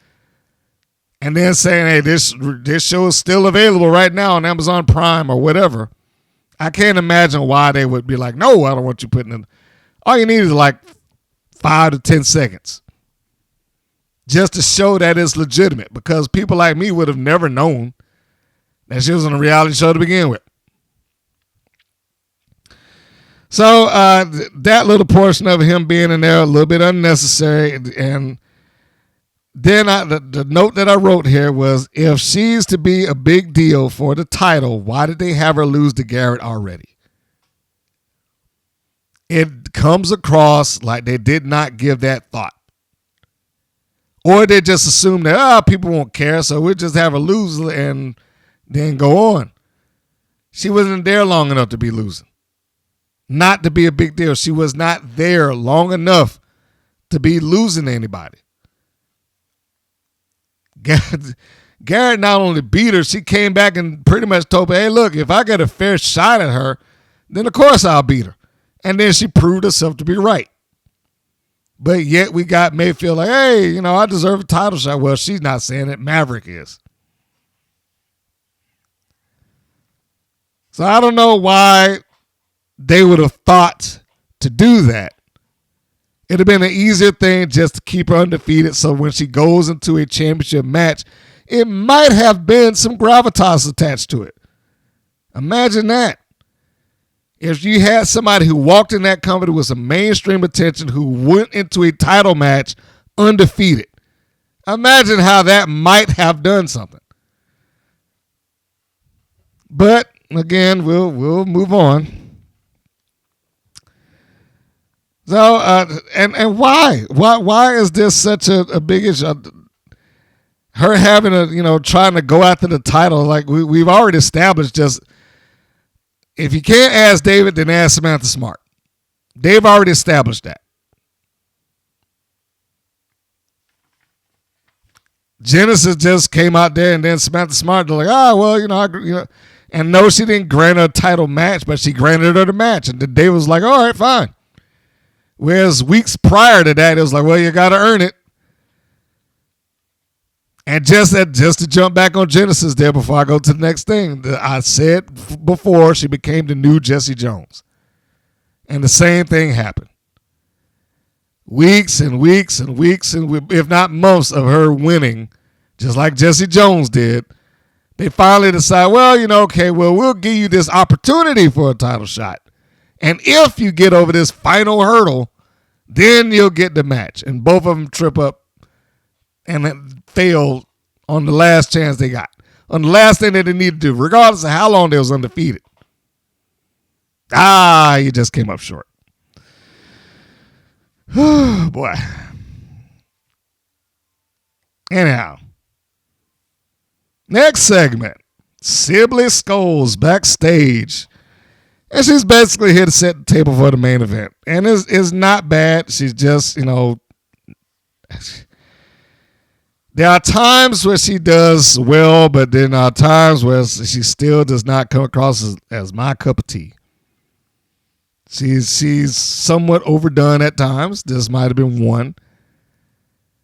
and then saying, hey, this show is still available right now on Amazon Prime or whatever. I can't imagine why they would be like, no, I don't want you putting in. All you need is like 5 to 10 seconds just to show that it's legitimate, because people like me would have never known that she was on a reality show to begin with. So that little portion of him being in there, a little bit unnecessary. And then the note that I wrote here was, if she's to be a big deal for the title, why did they have her lose to Garrett already? It comes across like they did not give that thought. Or they just assume that, people won't care, so we'll just have her lose and then go on. She wasn't there long enough to be losing. not to be a big deal. She was not there long enough to be losing to anybody. Garrett not only beat her, she came back and pretty much told her, hey, look, if I get a fair shot at her, then of course I'll beat her. And then she proved herself to be right. But yet we got Mayfield like, hey, I deserve a title shot. Well, she's not saying it. Maverick is. So I don't know why they would have thought to do that. It'd have been an easier thing just to keep her undefeated so when she goes into a championship match, it might have been some gravitas attached to it. Imagine that. If you had somebody who walked in that company with some mainstream attention who went into a title match undefeated, imagine how that might have done something. But again, we'll move on. So and why is this such a big issue? Her having trying to go after the title, like we've already established, just if you can't ask David, then ask Samantha Smart. They've already established that. Genesis just came out there, and then Samantha Smart, they're like, and no, she didn't grant her a title match, but she granted her the match, and then David was like, all right, fine. Whereas weeks prior to that, it was like, well, you got to earn it. And just to jump back on Genesis there before I go to the next thing, I said before she became the new Jesse Jones. And the same thing happened. Weeks and weeks and weeks, and if not months of her winning, just like Jesse Jones did, they finally decide, we'll give you this opportunity for a title shot. And if you get over this final hurdle, then you'll get the match. And both of them trip up and then fail on the last chance they got. On the last thing that they needed to do, regardless of how long they was undefeated. You just came up short. Boy. Anyhow. Next segment. Sibley Scoles backstage. And she's basically here to set the table for the main event. And it's not bad. She's just, there are times where she does well, but there are times where she still does not come across as my cup of tea. She's somewhat overdone at times. This might have been one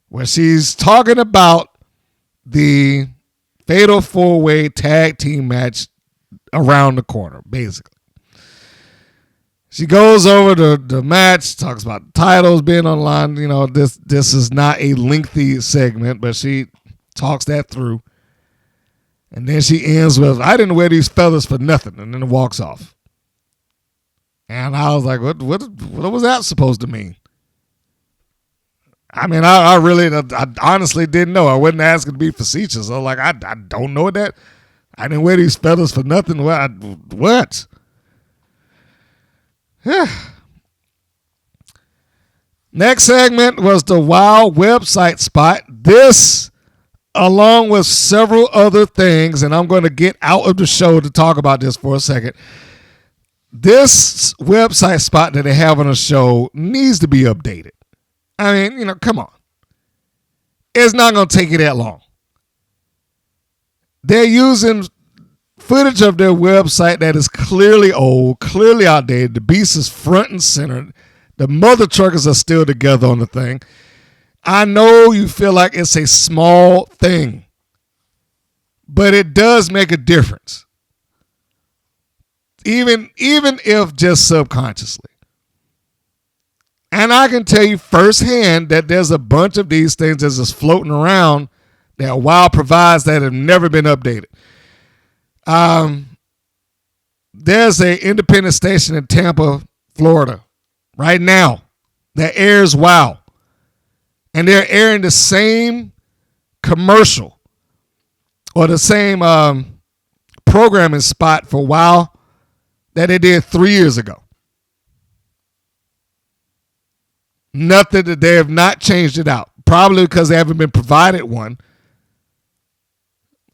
where she's talking about the fatal four-way tag team match around the corner, basically. She goes over the match, talks about titles being online. This is not a lengthy segment, but she talks that through. And then she ends with, I didn't wear these feathers for nothing, and then walks off. And I was like, what was that supposed to mean? I mean, I honestly didn't know. I wasn't asking to be facetious. I was like, I don't know that. I didn't wear these feathers for nothing. What? Next segment was the WoW website spot. This, along with several other things, and I'm going to get out of the show to talk about this for a second. This website spot that they have on the show needs to be updated. I mean, come on. It's not going to take you that long. They're using footage of their website that is clearly old, clearly outdated. The beast is front and center. The mother truckers are still together on the thing. I know you feel like it's a small thing, but it does make a difference. Even if just subconsciously. And I can tell you firsthand that there's a bunch of these things that's just floating around that WoW provides that have never been updated. There's an independent station in Tampa, Florida, right now that airs WoW. And they're airing the same commercial or the same programming spot for WoW that they did 3 years ago. Nothing, that they have not changed it out. Probably because they haven't been provided one.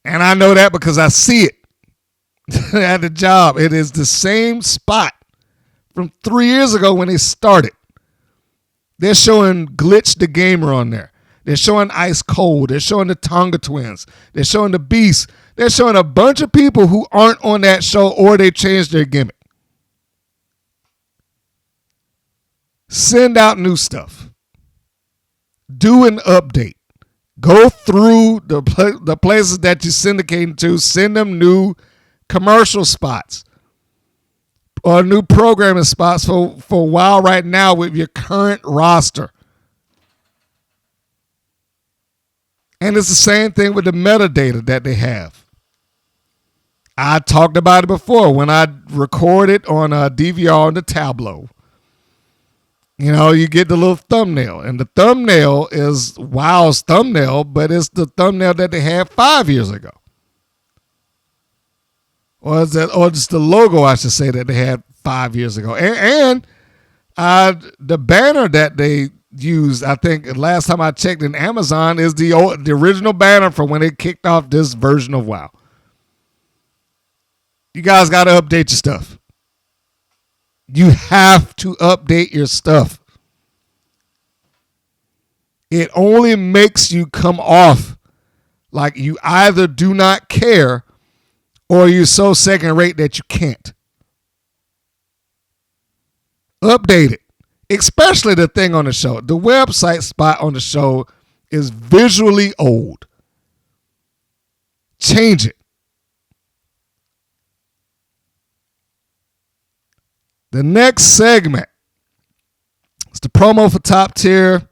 And I know that because I see it at the job. It is the same spot from 3 years ago when they started. They're showing Glitch the Gamer on there. They're showing Ice Cold. They're showing the Tonga Twins. They're showing the Beast. They're showing a bunch of people who aren't on that show or they changed their gimmick. Send out new stuff. Do an update. Go through the places that you syndicate to. Send them new commercial spots or new programming spots for a while right now with your current roster. And it's the same thing with the metadata that they have. I talked about it before when I recorded on a DVR on the Tableau. You know, you get the little thumbnail, and the thumbnail is WOW's thumbnail, but it's the thumbnail that they had 5 years ago. Or just the logo, I should say, that they had 5 years ago. And the banner that they used, I think last time I checked in Amazon, is the original banner from when they kicked off this version of WOW. You guys got to update your stuff. You have to update your stuff. It only makes you come off like you either do not care or you're so second rate that you can't. Update it. Especially the thing on the show. The website spot on the show is visually old. Change it. The next segment is the promo for Top Tier.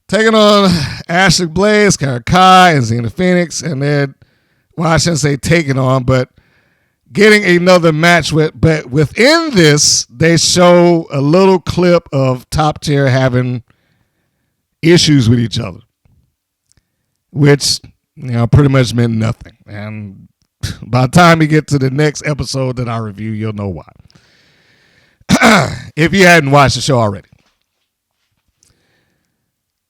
Taking on Ashley Blaze, Kara Kai, and Xena Phoenix. And then, well, I shouldn't say taking on, but getting another match with. But within this, they show a little clip of Top Tier having issues with each other, which, pretty much meant nothing. And by the time you get to the next episode that I review, you'll know why. If you hadn't watched the show already.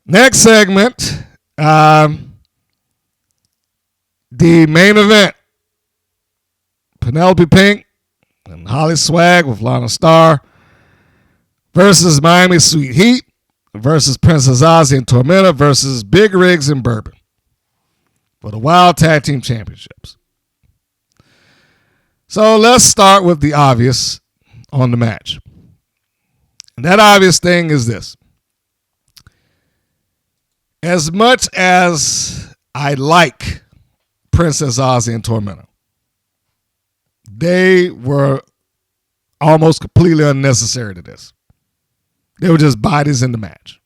Next segment, the main event. Penelope Pink and HollySwag with Lana Starr versus Miami Sweet Heat versus Princess Aussie and Tormenta versus Big Rigs and Bourbon for the Wild Tag Team Championships. So let's start with the obvious on the match. And that obvious thing is this. As much as I like Princess Aussie and Tormenta, they were almost completely unnecessary to this. They were just bodies in the match.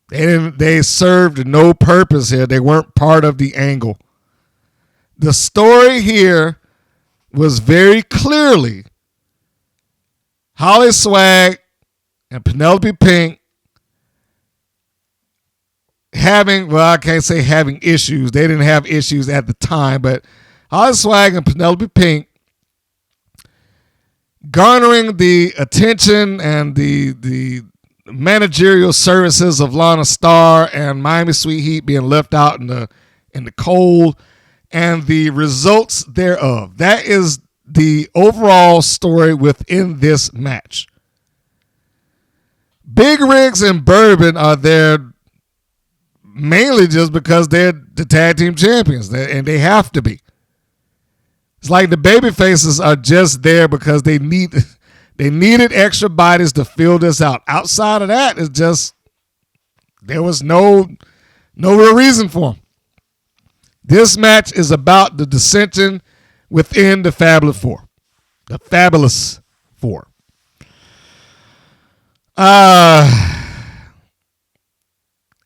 They served no purpose here. They weren't part of the angle. The story here was very clearly HollySwag and Penelope Pink I can't say having issues. They didn't have issues at the time, but HollySwag and Penelope Pink garnering the attention and the managerial services of Lana Starr and Miami Sweet Heat being left out in the cold and the results thereof. That is the overall story within this match. Big Rigs and Bourbon are there mainly just because they're the tag team champions, and they have to be. It's like the baby faces are just there because they needed extra bodies to fill this out. Outside of that, it's just there was no real reason for them. This match is about the dissension within the Fabulous Four. The Fabulous Four.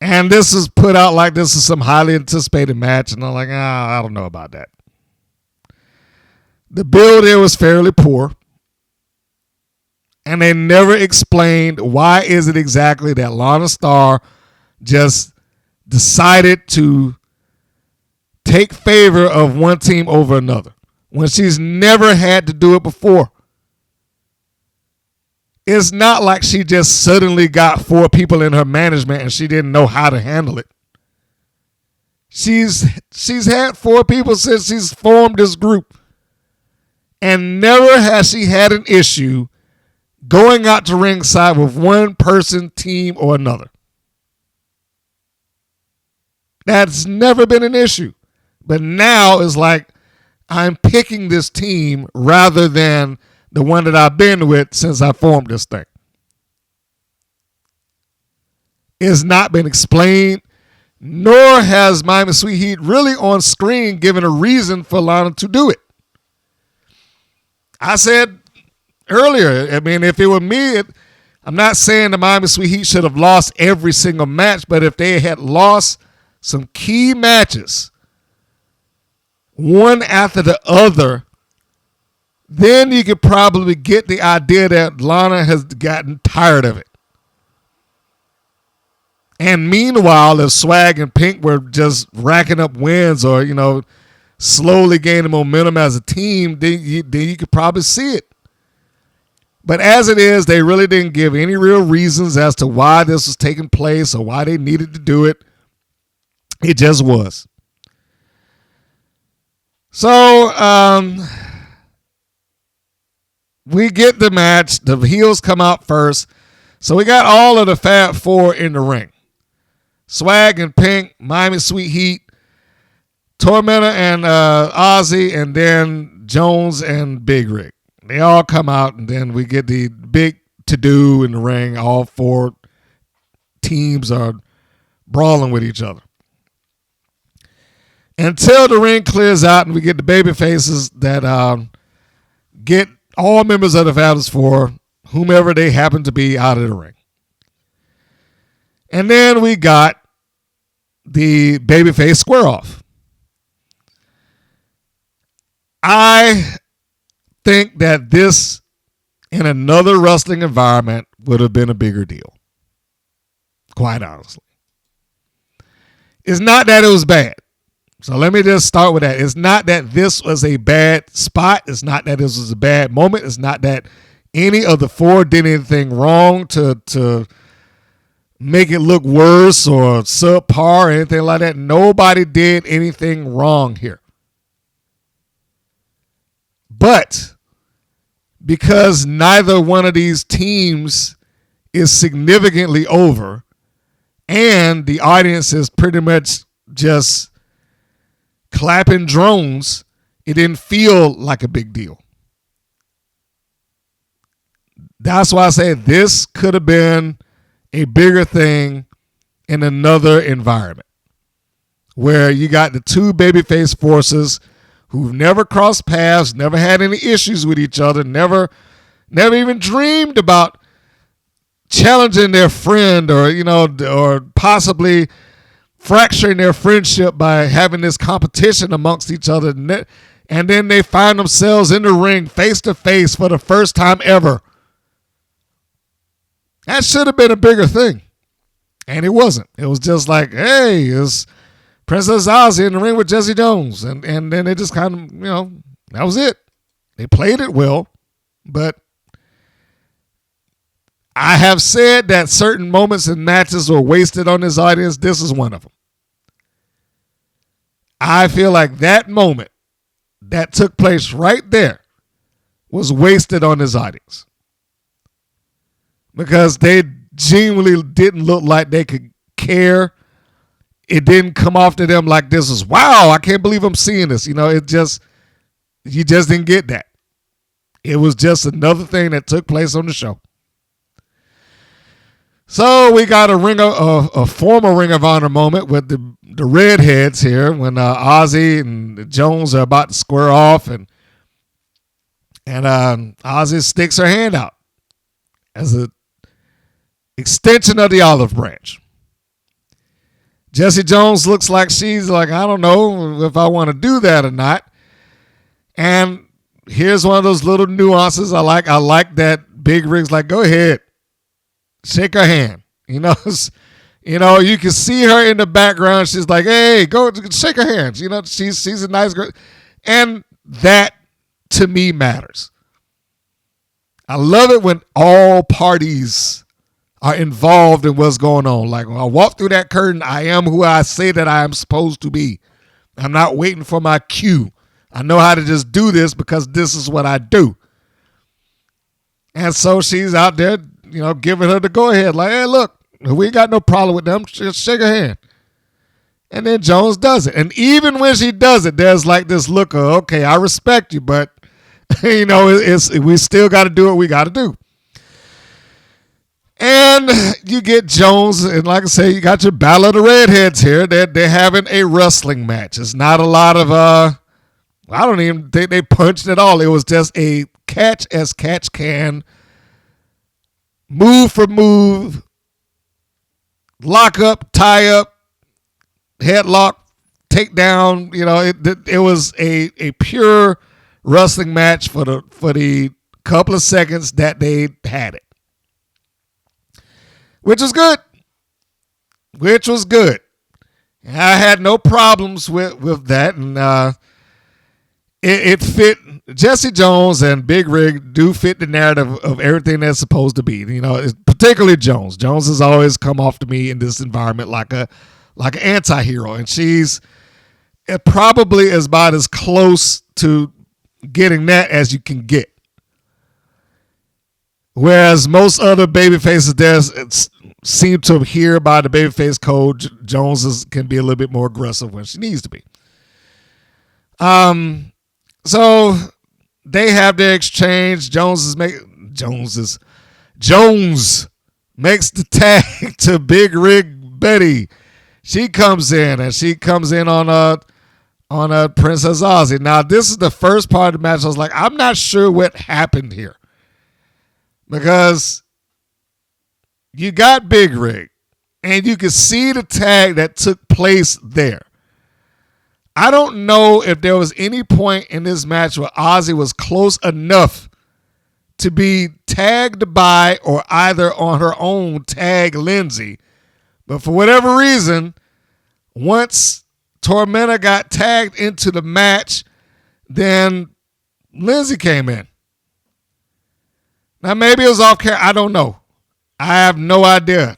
And this is put out like this is some highly anticipated match, and I'm like, I don't know about that. The build here was fairly poor, and they never explained why is it exactly that Lana Starr just decided to take favor of one team over another when she's never had to do it before. It's not like she just suddenly got 4 people in her management and she didn't know how to handle it. She's had 4 people since she's formed this group. And never has she had an issue going out to ringside with one person, team, or another. That's never been an issue. But now it's like I'm picking this team rather than the one that I've been with since I formed this thing. It's not been explained, nor has Miami Sweet Heat really on screen given a reason for Lana to do it. I said earlier, I mean, if it were me, I'm not saying the Miami Sweet Heat should have lost every single match, but if they had lost some key matches, one after the other, then you could probably get the idea that Lana has gotten tired of it. And meanwhile, if Swag and Pink were just racking up wins or, slowly gaining momentum as a team, then you could probably see it. But as it is, they really didn't give any real reasons as to why this was taking place or why they needed to do it. It just was. So, we get the match. The heels come out first. So we got all of the Fab Four in the ring. Swag and Pink, Miami Sweet Heat, Tormenta and Aussie, and then Jones and Big Rig. They all come out, and then we get the big to-do in the ring. All four teams are brawling with each other. Until the ring clears out and we get the baby faces that get all members of the Fabulous Four, whomever they happen to be, out of the ring. And then we got the babyface square off. I think that this, in another wrestling environment, would have been a bigger deal. Quite honestly. It's not that it was bad. So let me just start with that. It's not that this was a bad spot. It's not that this was a bad moment. It's not that any of the four did anything wrong to make it look worse or subpar or anything like that. Nobody did anything wrong here. But because neither one of these teams is significantly over and the audience is pretty much just clapping drones, it didn't feel like a big deal. That's why I say this could have been a bigger thing in another environment where you got the two babyface forces who've never crossed paths, never had any issues with each other, never even dreamed about challenging their friend or possibly fracturing their friendship by having this competition amongst each other. And then they find themselves in the ring face to face for the first time ever. That should have been a bigger thing. And it wasn't. It was just like, hey, it's Princess Aussie in the ring with Jesse Jones. And then they just kind of, that was it. They played it well. But I have said that certain moments in matches were wasted on this audience. This is one of them. I feel like that moment that took place right there was wasted on this audience. Because they genuinely didn't look like they could care. It didn't come off to them like this was, wow, I can't believe I'm seeing this. You just didn't get that. It was just another thing that took place on the show. So we got a former Ring of Honor moment with the redheads here when Aussie and Jones are about to square off and Aussie sticks her hand out as an extension of the olive branch. Jesse Jones looks like she's like, I don't know if I want to do that or not. And here's one of those little nuances I like. I like that Big Rig's like, go ahead. Shake her hand. You can see her in the background. She's like, hey, go shake her hand. She's a nice girl. And that, to me, matters. I love it when all parties are involved in what's going on. Like when I walk through that curtain, I am who I say that I am supposed to be. I'm not waiting for my cue. I know how to just do this because this is what I do. And so she's out there, giving her the go-ahead. Like, hey, look, we ain't got no problem with them. Just shake her hand. And then Jones does it. And even when she does it, there's like this look of, okay, I respect you, but, we still got to do what we got to do. And you get Jones, and like I say, you got your Battle of the Redheads here. They're having a wrestling match. It's not a lot of, I don't even think they punched at all. It was just a catch as catch can, move for move, lock up, tie up, headlock, takedown. It was a pure wrestling match for the couple of seconds that they had it. Which was good. I had no problems with that, and it fit. Jesse Jones and Big Rig do fit the narrative of everything that's supposed to be. Particularly Jones. Jones has always come off to me in this environment like an anti-hero, and she's probably about as close to getting that as you can get. Whereas most other babyfaces seem to adhere by the babyface code, Jones can be a little bit more aggressive when she needs to be. So they have their exchange. Jones makes the tag to Big Rig Betty. She comes in on Princess Aussie. Now this is the first part of the match. I was like, I'm not sure what happened here. Because you got Big Rig, and you can see the tag that took place there. I don't know if there was any point in this match where Aussie was close enough to be tagged by or either on her own tag Lindsay. But for whatever reason, once Tormenta got tagged into the match, then Lindsay came in. Now, maybe it was off camera. I don't know. I have no idea.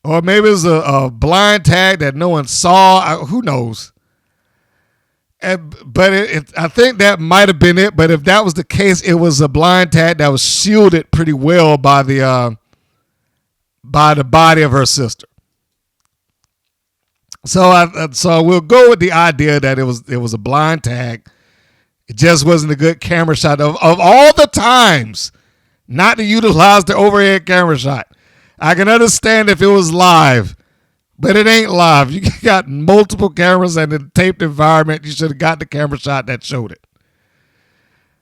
Or maybe it was a blind tag that no one saw. Who knows? But I think that might have been it. But if that was the case, it was a blind tag that was shielded pretty well by the body of her sister. So we'll go with the idea that it was a blind tag. It just wasn't a good camera shot of all the times not to utilize the overhead camera shot. I can understand if it was live, but it ain't live. You got multiple cameras and a taped environment. You should have got the camera shot that showed it.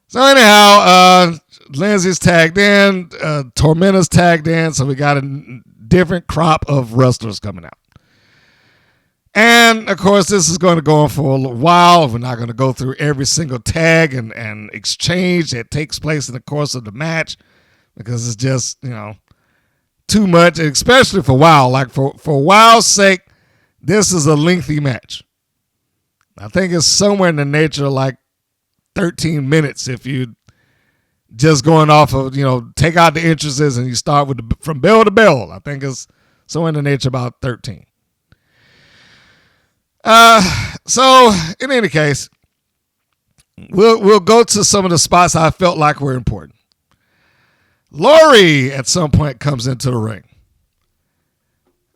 So anyhow, Lindsay's tagged in, Tormenta's tagged in, so we got a different crop of wrestlers coming out. And, of course, this is going to go on for a little while. We're not going to go through every single tag and exchange that takes place in the course of the match because it's just, too much, especially for WoW. Like, for WoW's sake, this is a lengthy match. I think it's somewhere in the nature of, 13 minutes if you just going off of, take out the entrances and you start with from bell to bell. I think it's somewhere in the nature of about 13. So in any case, we'll go to some of the spots I felt like were important. Lori at some point comes into the ring.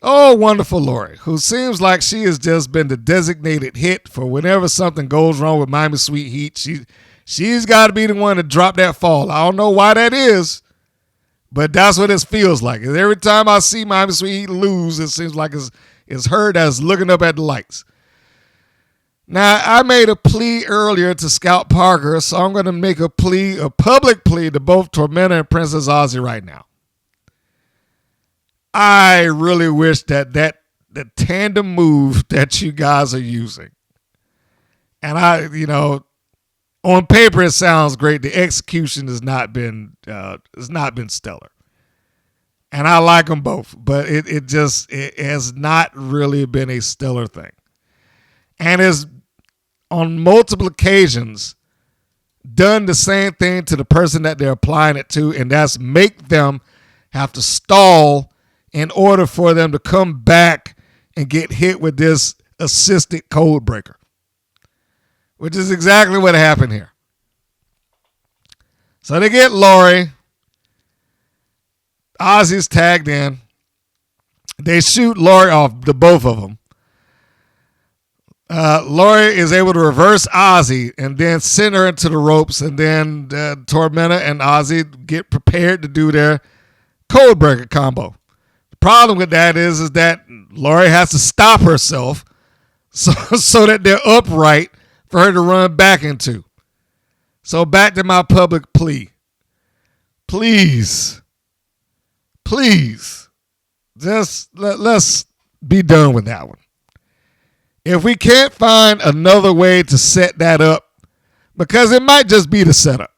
Oh, wonderful Lori, who seems like she has just been the designated hit for whenever something goes wrong with Miami Sweet Heat. She's got to be the one to drop that fall. I don't know why that is, but that's what it feels like. Every time I see Miami Sweet Heat lose, it seems like it's her that's looking up at the lights. Now, I made a plea earlier to Scout Parker, so I'm going to make a public plea to both Tormenta and Princess Aussie right now. I really wish that the tandem move that you guys are using, and on paper it sounds great. The execution has not been stellar, and I like them both, but it has not really been a stellar thing, and is on multiple occasions done the same thing to the person that they're applying it to, and that's make them have to stall in order for them to come back and get hit with this assisted code breaker. which is exactly what happened here. So they get Lori. Aussie's tagged in. They shoot Lori off, the both of them. Lori is able to reverse Aussie and then send her into the ropes, and then Tormenta and Aussie get prepared to do their code breaker combo. The problem with that is that Lori has to stop herself so that they're upright for her to run back into. So back to my public plea. Please, just let's be done with that one. If we can't find another way to set that up, because it might just be the setup,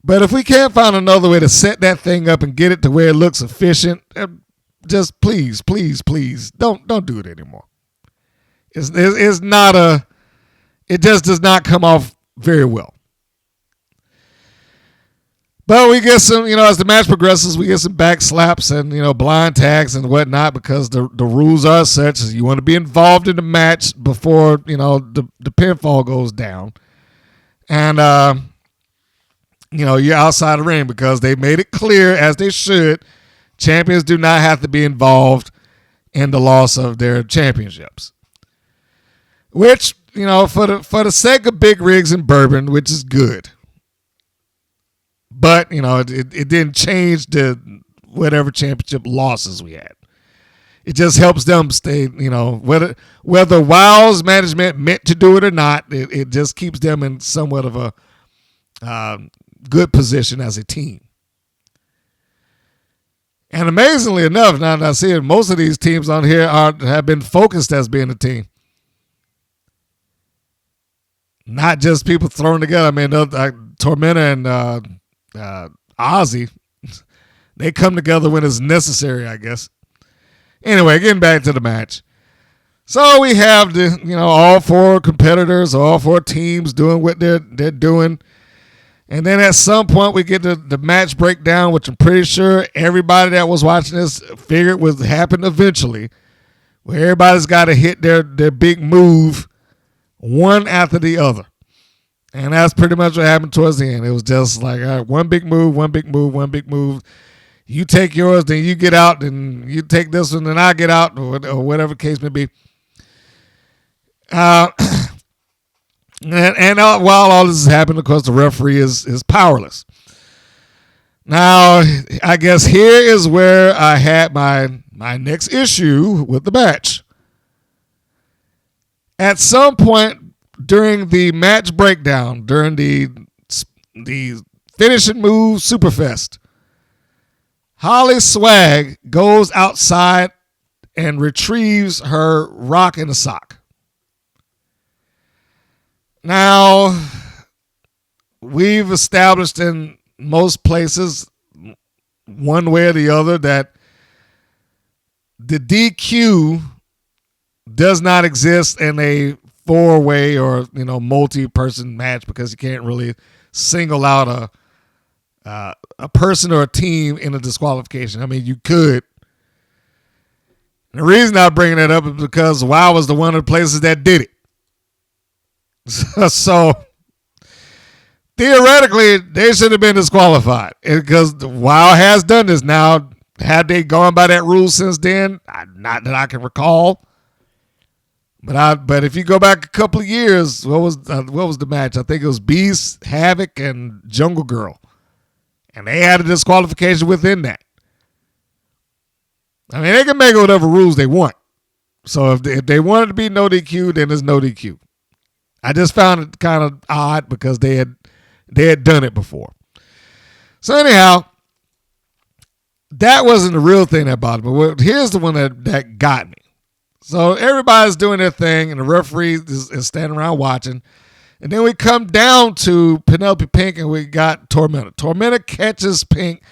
but if we can't find another way to set that thing up and get it to where it looks efficient, just please, don't do it anymore. It's not it just does not come off very well. But we get some, as the match progresses, we get some back slaps and, blind tags and whatnot, because the rules are such as you want to be involved in the match before, the pinfall goes down. And, you're outside the ring, because they made it clear, as they should, champions do not have to be involved in the loss of their championships. Which, for the sake of big rigs and bourbon, which is good. But, it didn't change the whatever championship losses we had. It just helps them stay, whether WOW's management meant to do it or not, it just keeps them in somewhat of a good position as a team. And amazingly enough, now I see it, most of these teams on here have been focused as being a team. Not just people thrown together. I mean, Tormenta and Aussie, they come together when it's necessary, I guess. Anyway, getting back to the match. So we have all four competitors, all four teams doing what they're doing. And then at some point we get the match breakdown, which I'm pretty sure everybody that was watching this figured would happen eventually, where everybody's got to hit their big move one after the other. And that's pretty much what happened towards the end. It was just like, all right, one big move. You take yours, then you get out, then you take this one, then I get out, or whatever the case may be. And while all this is happening, of course, the referee is powerless. Now, I guess here is where I had my next issue with the match. At some point during the match breakdown, during the finishing move Superfest, HollySwag goes outside and retrieves her rock in a sock. Now, we've established in most places, one way or the other, that the DQ does not exist in a four-way or multi-person match, because you can't really single out a person or a team in a disqualification. I mean, you could. And the reason I'm bringing that up is because WOW was the one of the places that did it. So theoretically, they should have been disqualified, because WOW has done this. Now, had they gone by that rule since then? Not that I can recall. But if you go back a couple of years, what was the match? I think it was Beast, Havoc, and Jungle Girl, and they had a disqualification within that. I mean, they can make whatever rules they want. So if they wanted to be no DQ, then there's no DQ. I just found it kind of odd because they had done it before. So anyhow, that wasn't the real thing that bothered me. Well, here's the one that got me. So everybody's doing their thing, and the referee is standing around watching. And then we come down to Penelope Pink, and we got Tormenta. Tormenta catches Pink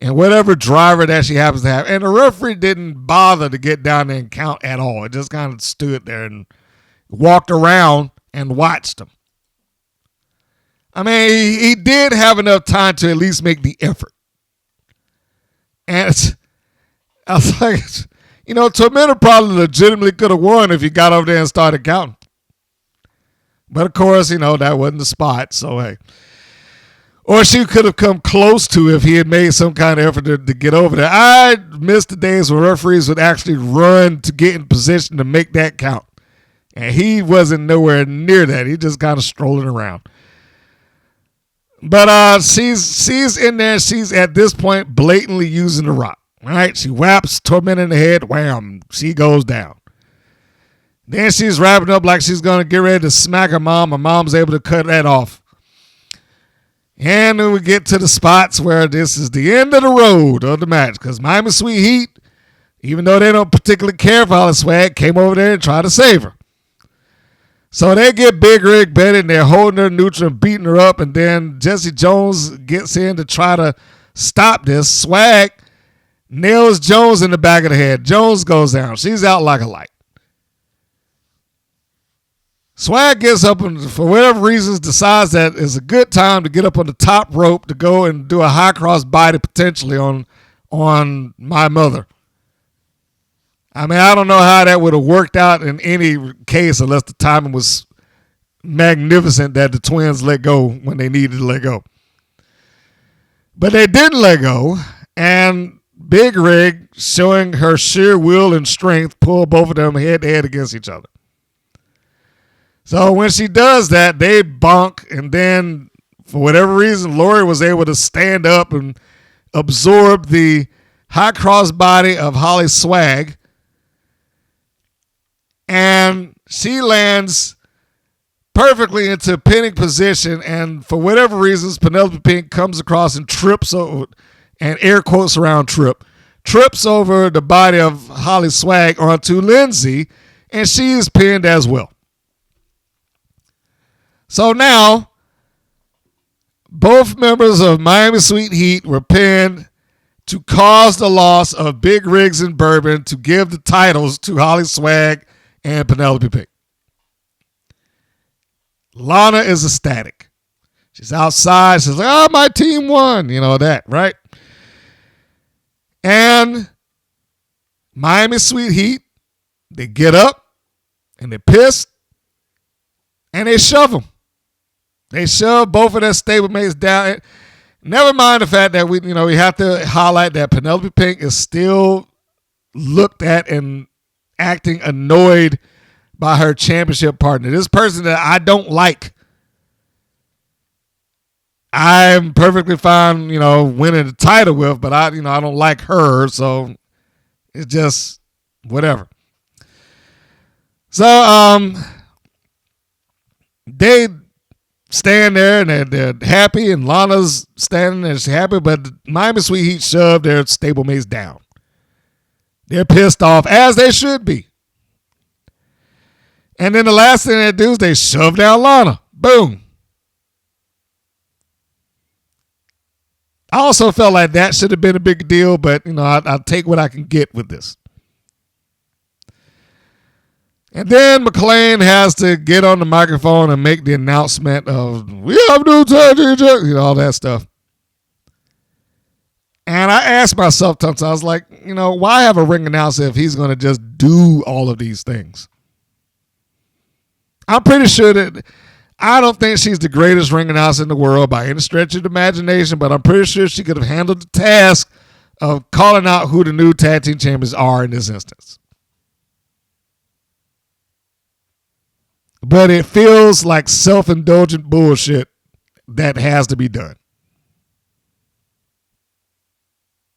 and whatever driver that she happens to have. And the referee didn't bother to get down there and count at all. It just kind of stood there and walked around and watched them. I mean, he did have enough time to at least make the effort. And I was like, Tormenta probably legitimately could have won if he got over there and started counting. But, of course, that wasn't the spot. So, hey. Or she could have come close to if he had made some kind of effort to get over there. I miss the days when referees would actually run to get in position to make that count. And he wasn't nowhere near that. He just kind of strolling around. But she's in there. She's at this point blatantly using the rock. All right, she whaps Tormenta in the head. Wham, she goes down. Then she's wrapping up like she's going to get ready to smack her mom. Her mom's able to cut that off. And then we get to the spots where this is the end of the road of the match. Because Miami Sweet Heat, even though they don't particularly care for HollySwag, came over there and tried to save her. So they get Big Rig bedded and they're holding her neutral and beating her up. And then Jesse Jones gets in to try to stop this. Swag nails Jones in the back of the head. Jones goes down. She's out like a light. Swag gets up and, for whatever reasons, decides that it's a good time to get up on the top rope to go and do a high cross body potentially on my mother. I mean, I don't know how that would have worked out in any case unless the timing was magnificent that the twins let go when they needed to let go. But they didn't let go, and Big Rig, showing her sheer will and strength, pulled both of them head to head against each other. So when she does that, they bonk, and then for whatever reason, Lori was able to stand up and absorb the high cross body of HollySwag, and she lands perfectly into pinning position, and for whatever reasons, Penelope Pink comes across and trips over, and air quotes around trips over the body of HollySwag onto Lindsay, and she is pinned as well. So now, both members of Miami Sweet Heat were pinned to cause the loss of Big Rigs and Bourbon to give the titles to HollySwag and Penelope Pink. Lana is ecstatic. She's outside. She's like, oh, my team won. You know that, right? And Miami Sweet Heat, they get up and they're pissed and they shove them. They shove both of their stablemates down. Never mind the fact that we have to highlight that Penelope Pink is still looked at and acting annoyed by her championship partner. This person that I don't like. I'm perfectly fine, winning the title with, but I don't like her, so it's just whatever. So they stand there and they're happy, and Lana's standing there, she's happy, but Miami Sweet Heat shoved their stablemates down. They're pissed off, as they should be. And then the last thing they do is they shove down Lana. Boom. I also felt like that should have been a big deal, but I'll take what I can get with this. And then McLean has to get on the microphone and make the announcement of, we have new tag team, all that stuff. And I asked myself sometimes, I was like, why have a ring announcer if he's going to just do all of these things? I'm pretty sure that I don't think she's the greatest ring announcer in the world by any stretch of the imagination, but I'm pretty sure she could have handled the task of calling out who the new tag team champions are in this instance. But it feels like self-indulgent bullshit that has to be done.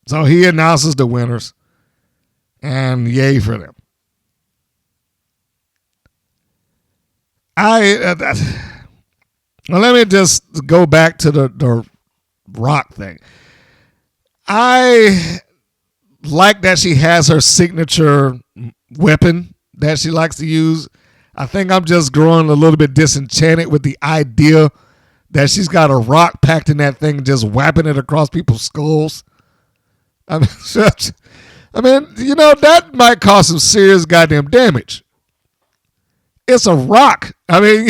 So he announces the winners, and yay for them. Well, let me just go back to the Rock thing. I like that she has her signature weapon that she likes to use. I think I'm just growing a little bit disenchanted with the idea that she's got a rock packed in that thing and just whapping it across people's skulls. I mean, that might cause some serious goddamn damage. It's a rock. I mean,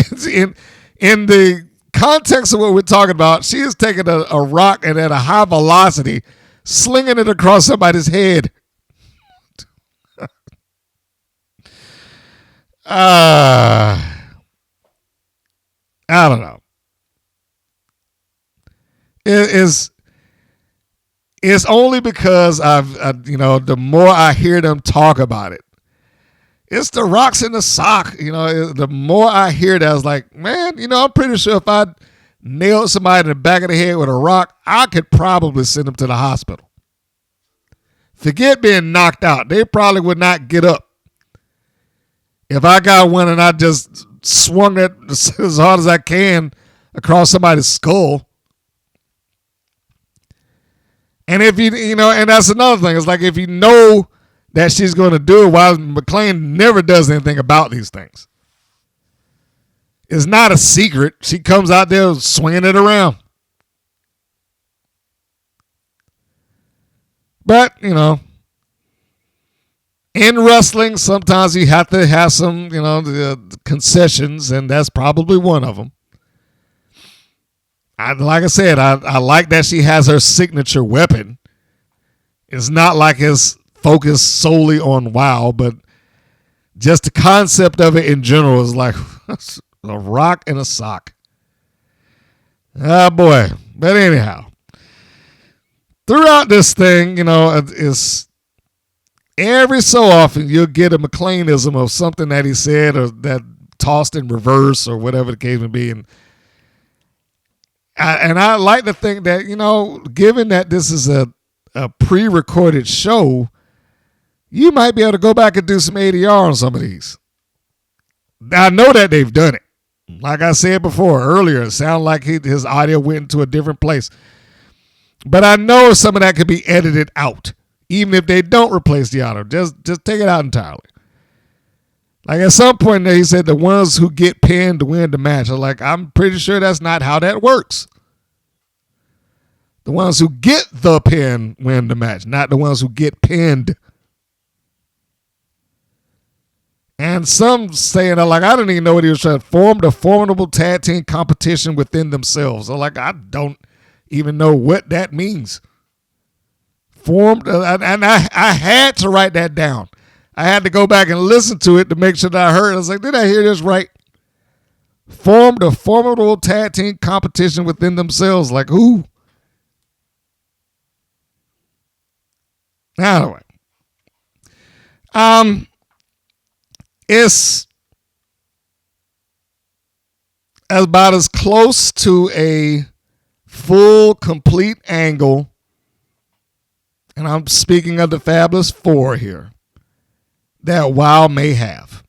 in the context of what we're talking about, she is taking a rock and at a high velocity, slinging it across somebody's head. I don't know. It's only because the more I hear them talk about it, it's the rocks in the sock. The more I hear that, I was like, man, I'm pretty sure if I nailed somebody in the back of the head with a rock, I could probably send them to the hospital. Forget being knocked out. They probably would not get up. If I got one and I just swung it as hard as I can across somebody's skull. And if and that's another thing. It's like if you know that she's going to do it, while McClain never does anything about these things. It's not a secret. She comes out there swinging it around. But, in wrestling, sometimes you have to have some, the concessions, and that's probably one of them. Like I said, I like that she has her signature weapon. It's not like it's focused solely on WoW, but just the concept of it in general is like a rock and a sock. Ah, boy. But anyhow, throughout this thing, it's every so often you'll get a McClainism of something that he said or that tossed in reverse or whatever the case may be. And I like to think that, given that this is a pre-recorded show, you might be able to go back and do some ADR on some of these. I know that they've done it. Like I said before, earlier, it sounded like his audio went into a different place. But I know some of that could be edited out, even if they don't replace the audio. Just take it out entirely. Like at some point there, he said the ones who get pinned win the match. I'm pretty sure that's not how that works. The ones who get the pin win the match, not the ones who get pinned. And some saying, I don't even know what he was trying to form a formidable tag team competition within themselves. I don't even know what that means. Formed, and I had to write that down. I had to go back and listen to it to make sure that I heard. I was like, did I hear this right? Formed a formidable tag team competition within themselves. Like who? Anyway. It's about as close to a full, complete angle, and I'm speaking of the Fabulous Four here, that WoW may have.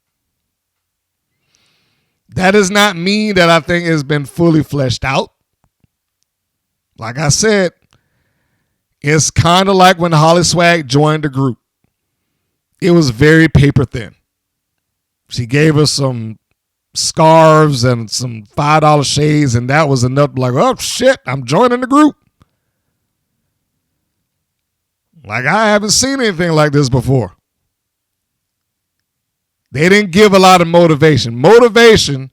That does not mean that I think it's been fully fleshed out. Like I said, it's kind of like when HollySwag joined the group. It was very paper thin. She gave us some scarves and some $5 shades, and that was enough. Like, oh, shit, I'm joining the group. Like, I haven't seen anything like this before. They didn't give a lot of motivation. Motivation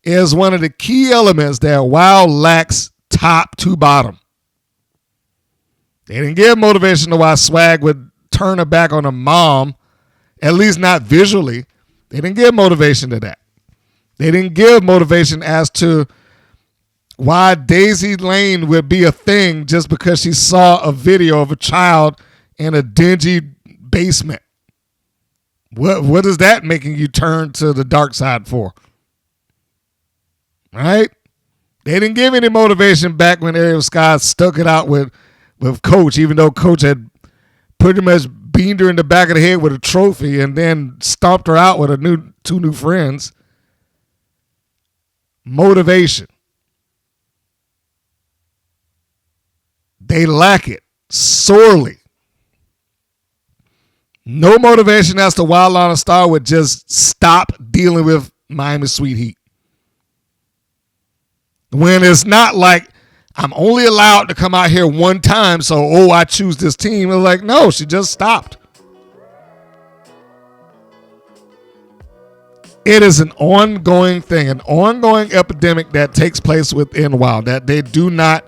is one of the key elements that WoW lacks top to bottom. They didn't give motivation to why Swag would turn her back on her mom, at least not visually. They didn't give motivation to that. They didn't give motivation as to why Daisy Lane would be a thing just because she saw a video of a child in a dingy basement. What is that making you turn to the dark side for? Right? They didn't give any motivation back when Ariel Scott stuck it out with Coach, even though Coach had pretty much beamed her in the back of the head with a trophy and then stomped her out with two new friends. Motivation. They lack it sorely. No motivation as to why Lana Star would just stop dealing with Miami Sweet Heat. When it's not like I'm only allowed to come out here one time, so, I choose this team. It was like, no, she just stopped. It is an ongoing thing, an ongoing epidemic that takes place within WoW, that they do not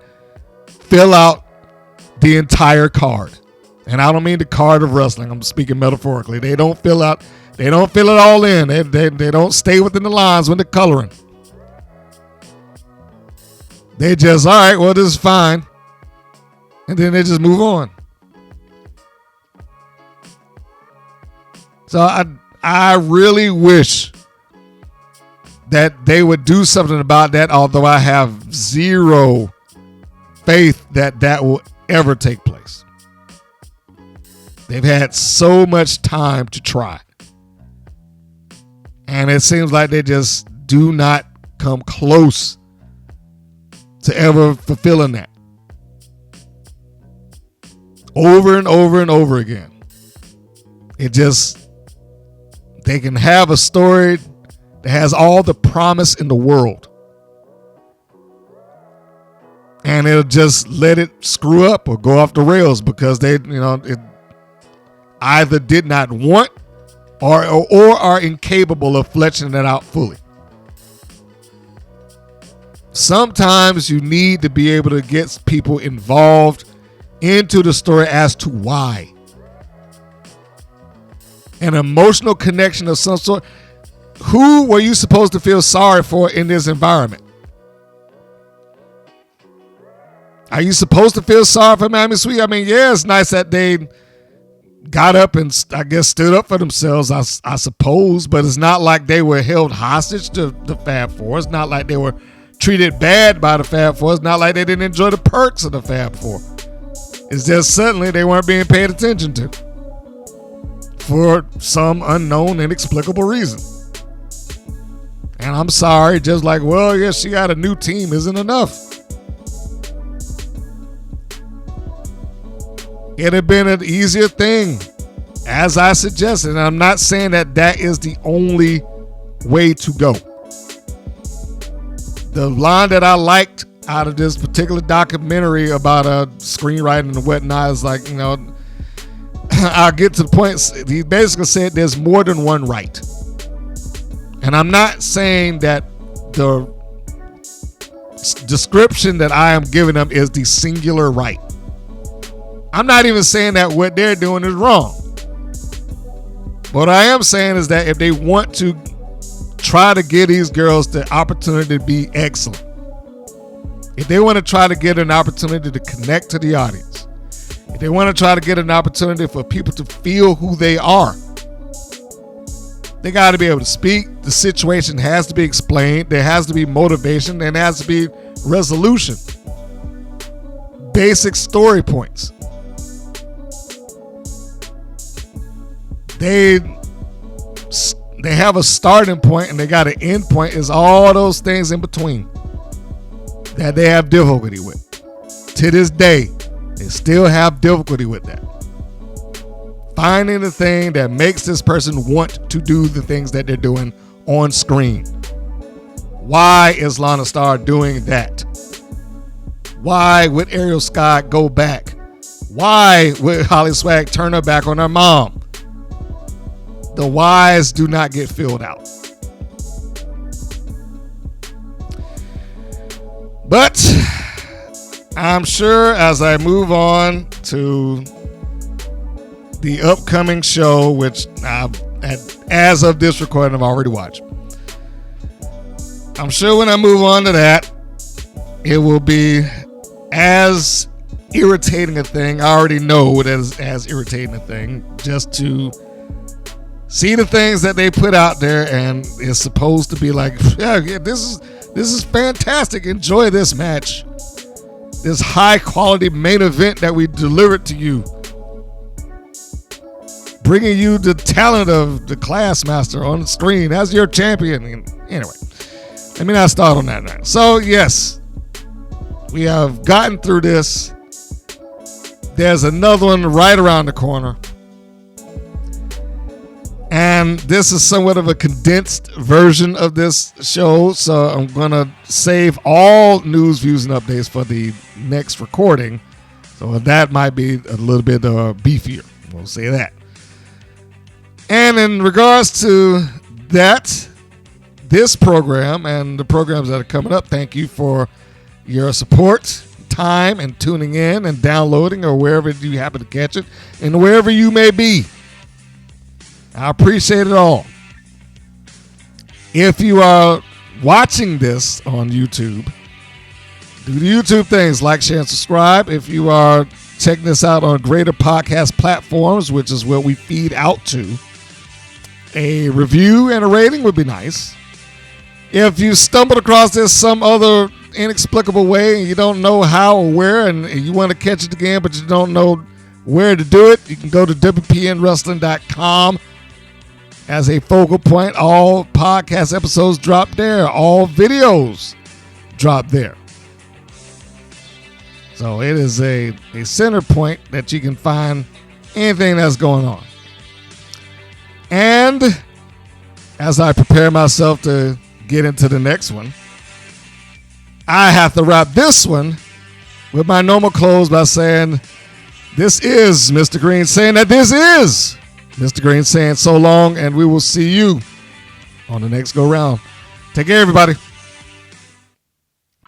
fill out the entire card. And I don't mean the card of wrestling. I'm speaking metaphorically. They don't fill it all in. They don't stay within the lines when they're coloring. They just, all right, well, this is fine. And then they just move on. So I really wish that they would do something about that, although I have zero faith that that will ever take place. They've had so much time to try. And it seems like they just do not come close to ever fulfilling that. Over and over and over again. They can have a story that has all the promise in the world. And it'll just let it screw up or go off the rails because they, it either did not want or are incapable of fleshing it out fully. Sometimes you need to be able to get people involved into the story as to why. An emotional connection of some sort. Who were you supposed to feel sorry for in this environment? Are you supposed to feel sorry for Miami Sweet? I mean, yeah, it's nice that they got up and I guess stood up for themselves, I suppose, but it's not like they were held hostage to the Fab Four. It's not like they were treated bad by the Fab Four. It's not like they didn't enjoy the perks of the Fab Four. It's just suddenly they weren't being paid attention to for some unknown, inexplicable reason. And I'm sorry, just like, well, yeah, she got a new team isn't enough. It'd have been an easier thing, as I suggested. And I'm not saying that that is the only way to go. The line that I liked out of this particular documentary about screenwriting and whatnot is like, I'll get to the point. He basically said there's more than one right. And I'm not saying that the description that I am giving them is the singular right. I'm not even saying that what they're doing is wrong. What I am saying is that if they want to try to give these girls the opportunity to be excellent, if they want to try to get an opportunity to connect to the audience, if they want to try to get an opportunity for people to feel who they are, they got to be able to speak. The situation has to be explained. There has to be motivation, and there has to be resolution. Basic story points. They have a starting point and they got an end point. Is all those things in between that they have difficulty with. To this day, they still have difficulty with that. Finding the thing that makes this person want to do the things that they're doing on screen. Why is Lana Starr doing that? Why would Ariel Scott go back? Why would HollySwag turn her back on her mom? The whys do not get filled out. But I'm sure as I move on to the upcoming show, which as of this recording, I've already watched. I'm sure when I move on to that, it will be as irritating a thing. I already know it is as irritating a thing just to see the things that they put out there, and it's supposed to be like, yeah, this is fantastic. Enjoy this match. This high quality main event that we delivered to you. Bringing you the talent of the Class Master on the screen as your champion. Anyway, let me not start on that now. So, yes, we have gotten through this. There's another one right around the corner. And this is somewhat of a condensed version of this show, so I'm going to save all news, views, and updates for the next recording. So that might be a little bit beefier. We'll say that. And in regards to that, this program and the programs that are coming up, thank you for your support, time, and tuning in and downloading or wherever you happen to catch it and wherever you may be. I appreciate it all. If you are watching this on YouTube, Do the YouTube things, like, share, and subscribe. If you are checking this out on greater podcast platforms, which is where we feed out to, a review and a rating would be nice. If you stumbled across this some other inexplicable way and you don't know how or where and you want to catch it again but you don't know where to do it, you can go to WPNWrestling.com as a focal point. All podcast episodes drop there. All videos drop there. So it is a center point that you can find anything that's going on. And as I prepare myself to get into the next one, I have to wrap this one with my normal close by saying, this is Mr. Green saying that this is Mr. Green saying so long, and we will see you on the next go round. Take care, everybody.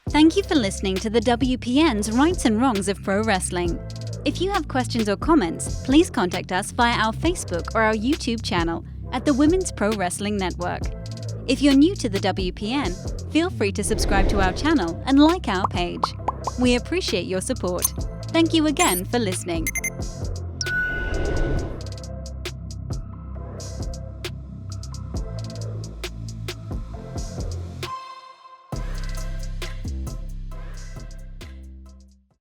Thank you for listening to the WPN's Rights and Wrongs of Pro Wrestling. If you have questions or comments, please contact us via our Facebook or our YouTube channel at the Women's Pro Wrestling Network. If you're new to the WPN, feel free to subscribe to our channel and like our page. We appreciate your support. Thank you again for listening.